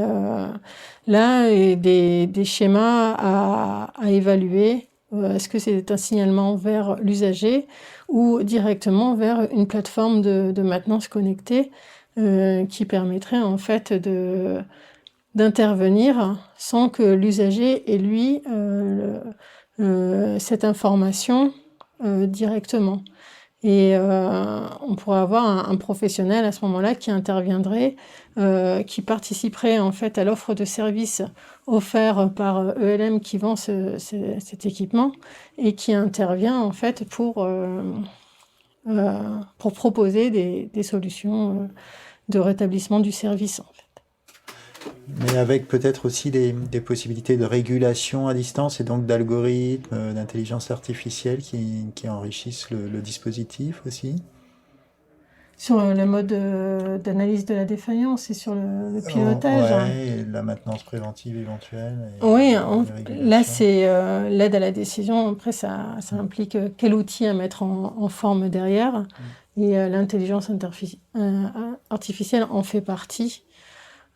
là, il y a des schémas à évaluer. Est-ce que c'est un signalement vers l'usager ou directement vers une plateforme de maintenance connectée qui permettrait en fait d'intervenir sans que l'usager ait lui cette information directement. Et on pourrait avoir un professionnel à ce moment-là qui interviendrait, qui participerait en fait à l'offre de services offert par ELM qui vend cet équipement et qui intervient en fait pour proposer des solutions de rétablissement du service en fait. Mais avec peut-être aussi des possibilités de régulation à distance et donc d'algorithmes, d'intelligence artificielle qui enrichissent le dispositif aussi. Sur le mode d'analyse de la défaillance et sur le pilotage. Et la maintenance préventive éventuelle. Oui, là c'est l'aide à la décision. Après, ça implique quel outil à mettre en forme derrière. Et l'intelligence artificielle en fait partie.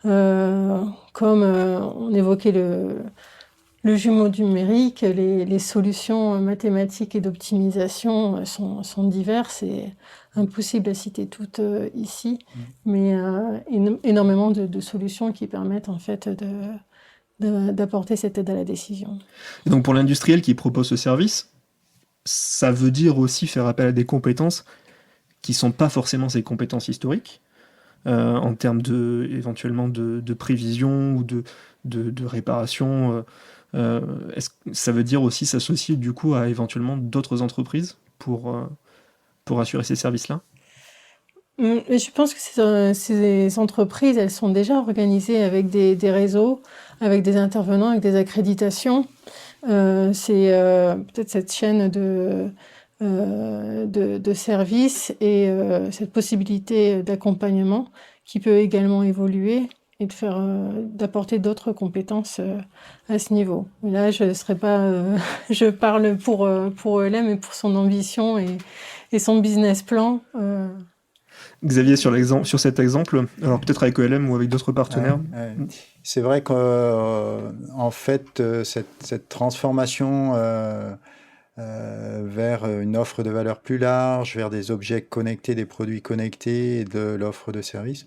Comme on évoquait le jumeau numérique, les solutions mathématiques et d'optimisation sont diverses et impossible à citer toutes ici, mais énormément de solutions qui permettent en fait d'apporter cette aide à la décision. Et donc pour l'industriel qui propose ce service, ça veut dire aussi faire appel à des compétences qui ne sont pas forcément ses compétences historiques, en termes éventuellement de prévision ou de réparation. Est-ce que ça veut dire aussi s'associer du coup à éventuellement d'autres entreprises pour assurer ces services-là? Je pense que ces entreprises, elles sont déjà organisées avec des réseaux, avec des intervenants, avec des accréditations. C'est peut-être cette chaîne de services et cette possibilité d'accompagnement qui peut également évoluer et d'apporter d'autres compétences à ce niveau. Mais là, je parle pour ELM et pour son ambition et son business plan. Xavier, sur cet exemple, alors peut-être avec ELM ou avec d'autres partenaires. C'est vrai qu'en fait, cette transformation vers une offre de valeur plus large, vers des objets connectés, des produits connectés et de l'offre de services,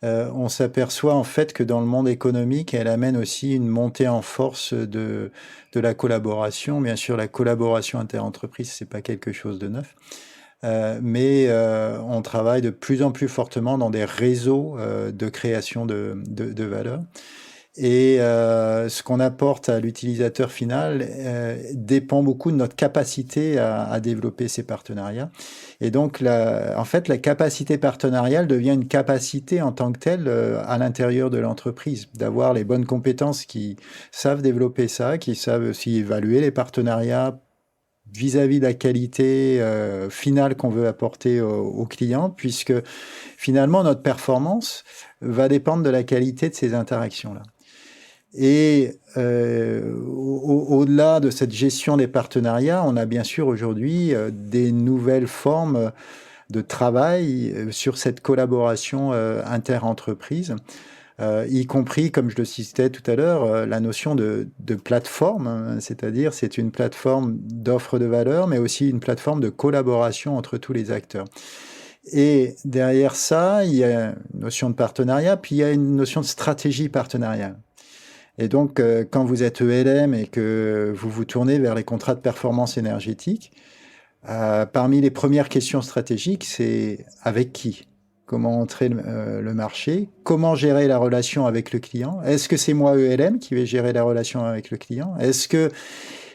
on s'aperçoit en fait que dans le monde économique, elle amène aussi une montée en force de la collaboration. Bien sûr, la collaboration interentreprise, c'est pas quelque chose de neuf. Mais on travaille de plus en plus fortement dans des réseaux de création de valeur. Et ce qu'on apporte à l'utilisateur final dépend beaucoup de notre capacité à développer ces partenariats. Et donc, en fait, la capacité partenariale devient une capacité en tant que telle à l'intérieur de l'entreprise, d'avoir les bonnes compétences qui savent développer ça, qui savent aussi évaluer les partenariats vis-à-vis de la qualité finale qu'on veut apporter aux clients, puisque finalement, notre performance va dépendre de la qualité de ces interactions-là. Et au-delà de cette gestion des partenariats, on a bien sûr aujourd'hui des nouvelles formes de travail sur cette collaboration inter-entreprise, y compris, comme je le citais tout à l'heure, la notion de plateforme, hein, c'est-à-dire c'est une plateforme d'offre de valeur, mais aussi une plateforme de collaboration entre tous les acteurs. Et derrière ça, il y a une notion de partenariat, puis il y a une notion de stratégie partenariale. Et donc, quand vous êtes ELM et que vous vous tournez vers les contrats de performance énergétique, parmi les premières questions stratégiques, c'est avec qui ? Comment entrer le marché ? Comment gérer la relation avec le client ? Est-ce que c'est moi, ELM, qui vais gérer la relation avec le client ? Est-ce que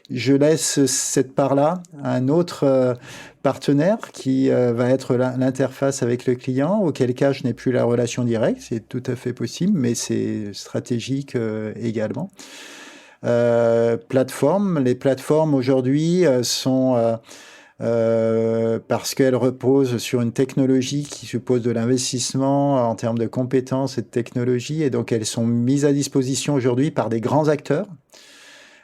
je laisse cette part-là à un autre partenaire qui va être l'interface avec le client, auquel cas je n'ai plus la relation directe, c'est tout à fait possible, mais c'est stratégique également. Plateformes, les plateformes aujourd'hui sont... parce qu'elles reposent sur une technologie qui suppose de l'investissement en termes de compétences et de technologie, et donc elles sont mises à disposition aujourd'hui par des grands acteurs.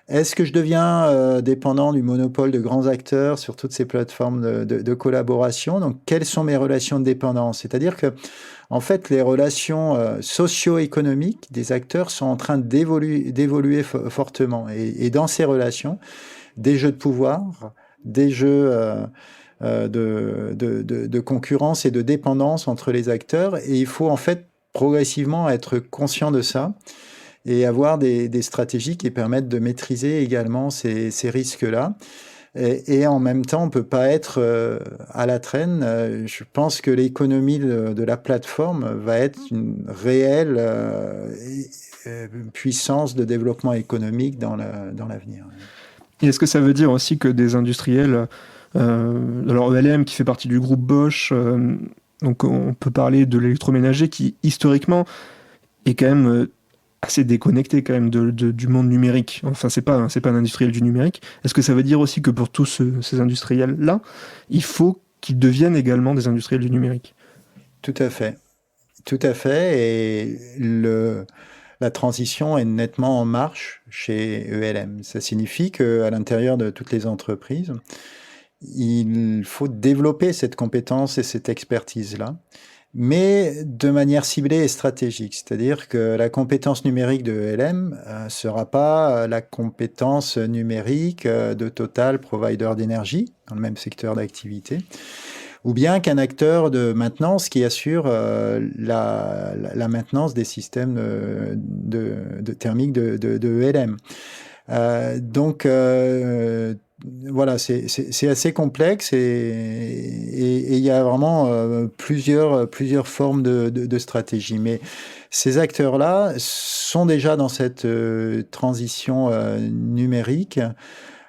Est-ce que je deviens dépendant du monopole de grands acteurs sur toutes ces plateformes de collaboration ? Donc, quelles sont mes relations de dépendance ? C'est-à-dire que, en fait, les relations socio-économiques des acteurs sont en train d'évoluer fortement. Et dans ces relations, des jeux de pouvoir, des jeux de concurrence et de dépendance entre les acteurs. Et il faut, en fait, progressivement être conscient de ça et avoir des stratégies qui permettent de maîtriser également ces risques-là. Et en même temps, on ne peut pas être à la traîne. Je pense que l'économie de la plateforme va être une réelle puissance de développement économique dans l'avenir. Et est-ce que ça veut dire aussi que des industriels, alors ELM qui fait partie du groupe Bosch, donc on peut parler de l'électroménager qui historiquement est quand même assez déconnecté quand même du monde numérique. Enfin, c'est pas un industriel du numérique. Est-ce que ça veut dire aussi que pour tous ces industriels-là, il faut qu'ils deviennent également des industriels du numérique ? Tout à fait. Tout à fait. Et la transition est nettement en marche chez ELM. Ça signifie qu'à l'intérieur de toutes les entreprises, il faut développer cette compétence et cette expertise-là, mais de manière ciblée et stratégique. C'est-à-dire que la compétence numérique de ELM ne sera pas la compétence numérique de Total, provider d'énergie, dans le même secteur d'activité, ou bien qu'un acteur de maintenance qui assure la maintenance des systèmes de thermique de ELM. Donc, voilà, c'est assez complexe et il y a vraiment plusieurs formes de stratégie. Mais ces acteurs-là sont déjà dans cette transition numérique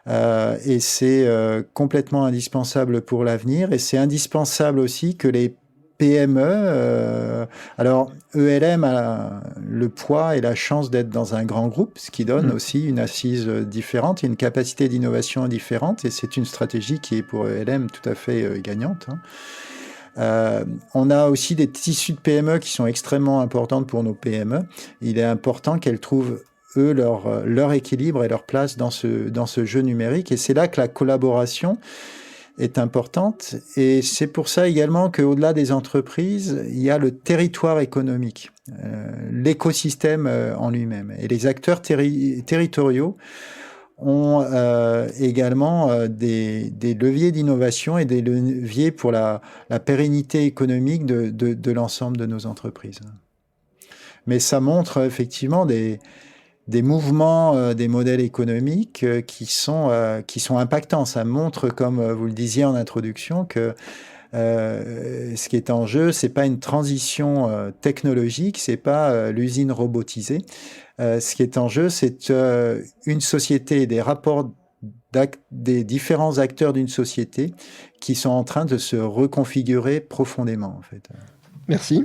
et c'est complètement indispensable pour l'avenir. Et c'est indispensable aussi que les PME, alors ELM a le poids et la chance d'être dans un grand groupe, ce qui donne aussi une assise différente et une capacité d'innovation différente, et c'est une stratégie qui est pour ELM tout à fait gagnante. On a aussi des tissus de PME qui sont extrêmement importantes pour nos PME. Il est important qu'elles trouvent eux leur équilibre et leur place dans ce jeu numérique, et c'est là que la collaboration est importante, et c'est pour ça également qu'au-delà des entreprises, il y a le territoire économique, l'écosystème en lui-même. Et les acteurs territoriaux ont également des leviers d'innovation et des leviers pour la pérennité économique de l'ensemble de nos entreprises. Mais ça montre effectivement des mouvements, des modèles économiques qui sont impactants. Ça montre, comme vous le disiez en introduction, que Ce qui est en jeu, c'est pas une transition technologique, c'est pas l'usine robotisée. Ce qui est en jeu, c'est une société, des rapports des différents acteurs d'une société qui sont en train de se reconfigurer profondément, en fait. Merci.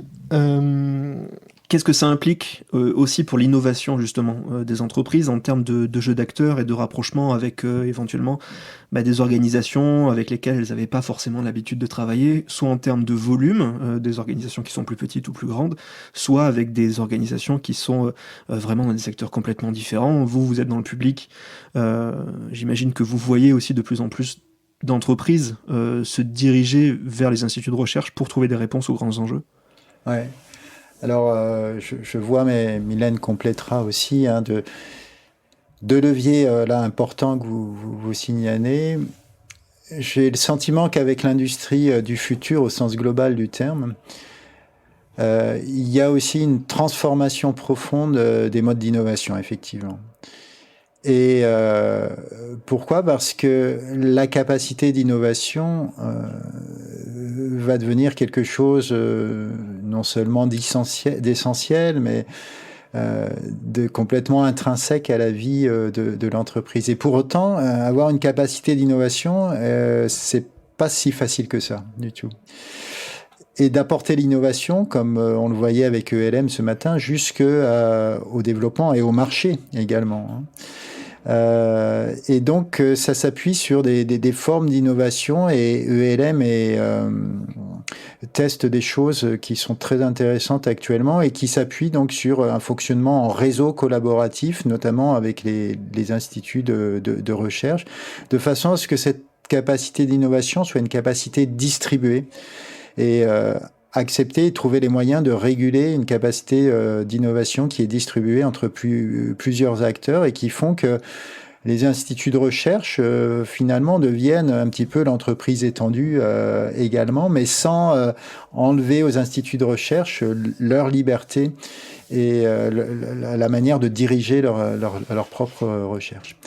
Qu'est-ce que ça implique aussi pour l'innovation justement des entreprises en termes de jeu d'acteurs et de rapprochement avec éventuellement des organisations avec lesquelles elles n'avaient pas forcément l'habitude de travailler, soit en termes de volume, des organisations qui sont plus petites ou plus grandes, soit avec des organisations qui sont vraiment dans des secteurs complètement différents. Vous êtes dans le public, j'imagine que vous voyez aussi de plus en plus d'entreprises se diriger vers les instituts de recherche pour trouver des réponses aux grands enjeux. Ouais. Alors, je vois, mais Mylène complétera aussi, deux leviers là importants que vous signalez. J'ai le sentiment qu'avec l'industrie du futur, au sens global du terme, il y a aussi une transformation profonde des modes d'innovation, effectivement. Et pourquoi ? Parce que la capacité d'innovation va devenir quelque chose non seulement d'essentiel, mais de complètement intrinsèque à la vie de l'entreprise. Et pour autant, avoir une capacité d'innovation, c'est pas si facile que ça, du tout. Et d'apporter l'innovation, comme on le voyait avec ELM ce matin, jusqu'au développement et au marché également, hein. Et donc, ça s'appuie sur des formes d'innovation et ELM teste des choses qui sont très intéressantes actuellement et qui s'appuient donc sur un fonctionnement en réseau collaboratif, notamment avec les instituts de recherche, de façon à ce que cette capacité d'innovation soit une capacité distribuée et accepter et trouver les moyens de réguler une capacité d'innovation qui est distribuée entre plusieurs acteurs et qui font que les instituts de recherche finalement deviennent un petit peu l'entreprise étendue également, mais sans enlever aux instituts de recherche leur liberté et la manière de diriger leur propre recherche.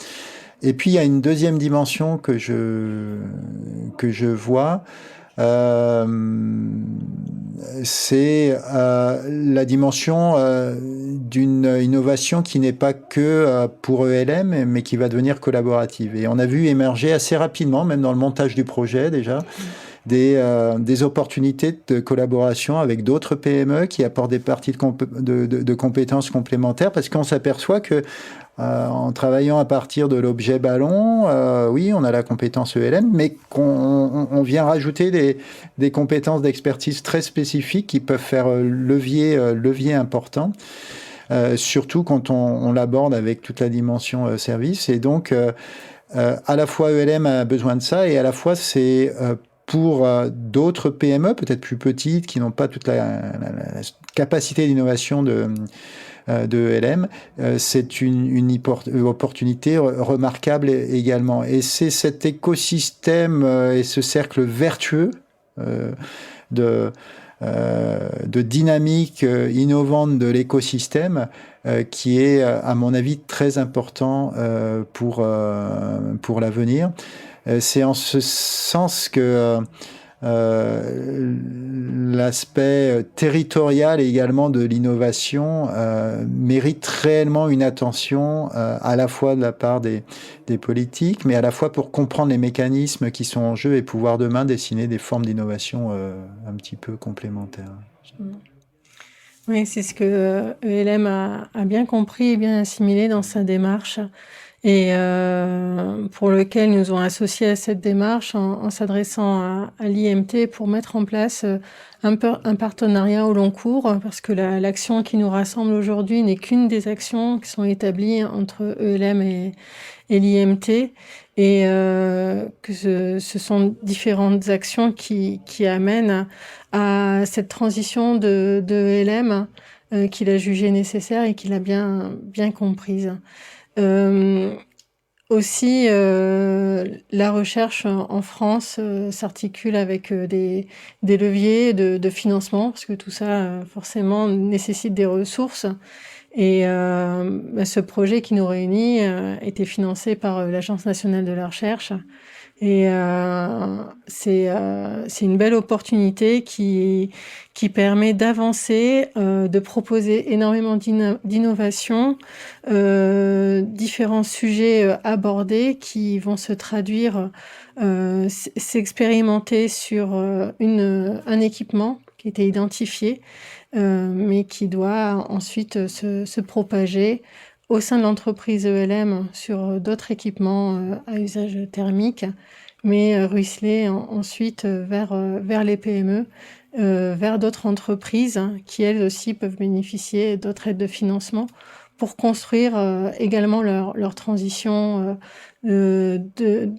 Et puis il y a une deuxième dimension que je vois, c'est la dimension d'une innovation qui n'est pas que pour ELM, mais qui va devenir collaborative. Et on a vu émerger assez rapidement, même dans le montage du projet déjà, des opportunités de collaboration avec d'autres PME qui apportent des parties de compétences complémentaires, parce qu'on s'aperçoit que en travaillant à partir de l'objet ballon, oui, on a la compétence ELM, mais on vient rajouter des compétences d'expertise très spécifiques qui peuvent faire levier important, surtout quand on l'aborde avec toute la dimension service. Et donc, à la fois ELM a besoin de ça, et à la fois c'est pour d'autres PME, peut-être plus petites, qui n'ont pas toute la capacité d'innovation de ELM, c'est une opportunité remarquable également. Et c'est cet écosystème et ce cercle vertueux de dynamique innovante de l'écosystème qui est, à mon avis, très important pour l'avenir. C'est en ce sens que l'aspect territorial également de l'innovation mérite réellement une attention à la fois de la part des politiques, mais à la fois pour comprendre les mécanismes qui sont en jeu et pouvoir demain dessiner des formes d'innovation un petit peu complémentaires. Oui, c'est ce que ELM a bien compris et bien assimilé dans sa démarche, et pour lequel nous ont associés à cette démarche en s'adressant à l'IMT pour mettre en place un partenariat au long cours, parce que l'action qui nous rassemble aujourd'hui n'est qu'une des actions qui sont établies entre ELM et l'IMT, et que ce sont différentes actions qui amènent à cette transition de ELM qu'il a jugée nécessaire et qu'il a bien comprise. Aussi, la recherche en France s'articule avec des leviers de financement, parce que tout ça, forcément, nécessite des ressources. Et ce projet qui nous réunit était financé par l'Agence nationale de la recherche, Et c'est une belle opportunité qui permet d'avancer, de proposer énormément d'innovations, différents sujets abordés qui vont se traduire, s'expérimenter sur un équipement qui était identifié, mais qui doit ensuite se propager au sein de l'entreprise ELM sur d'autres équipements à usage thermique, mais ruisseler ensuite vers les PME, vers d'autres entreprises qui, elles aussi, peuvent bénéficier d'autres aides de financement pour construire également leur transition de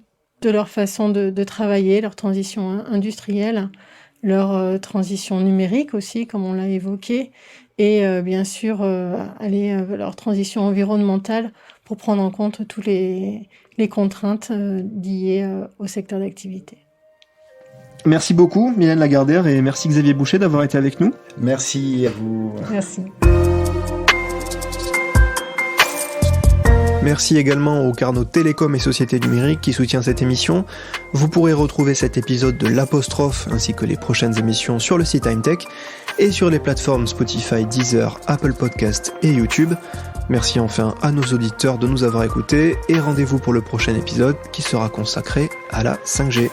leur façon de travailler, leur transition industrielle, leur transition numérique aussi, comme on l'a évoqué, et bien sûr leur transition environnementale pour prendre en compte toutes les contraintes liées au secteur d'activité. Merci beaucoup Mylène Lagardère et merci Xavier Boucher d'avoir été avec nous. Merci à vous. Merci. Merci également au Carnot Télécom et Société Numérique qui soutient cette émission. Vous pourrez retrouver cet épisode de l'Apostrophe ainsi que les prochaines émissions sur le site IMTech et sur les plateformes Spotify, Deezer, Apple Podcasts et YouTube. Merci enfin à nos auditeurs de nous avoir écoutés et rendez-vous pour le prochain épisode qui sera consacré à la 5G.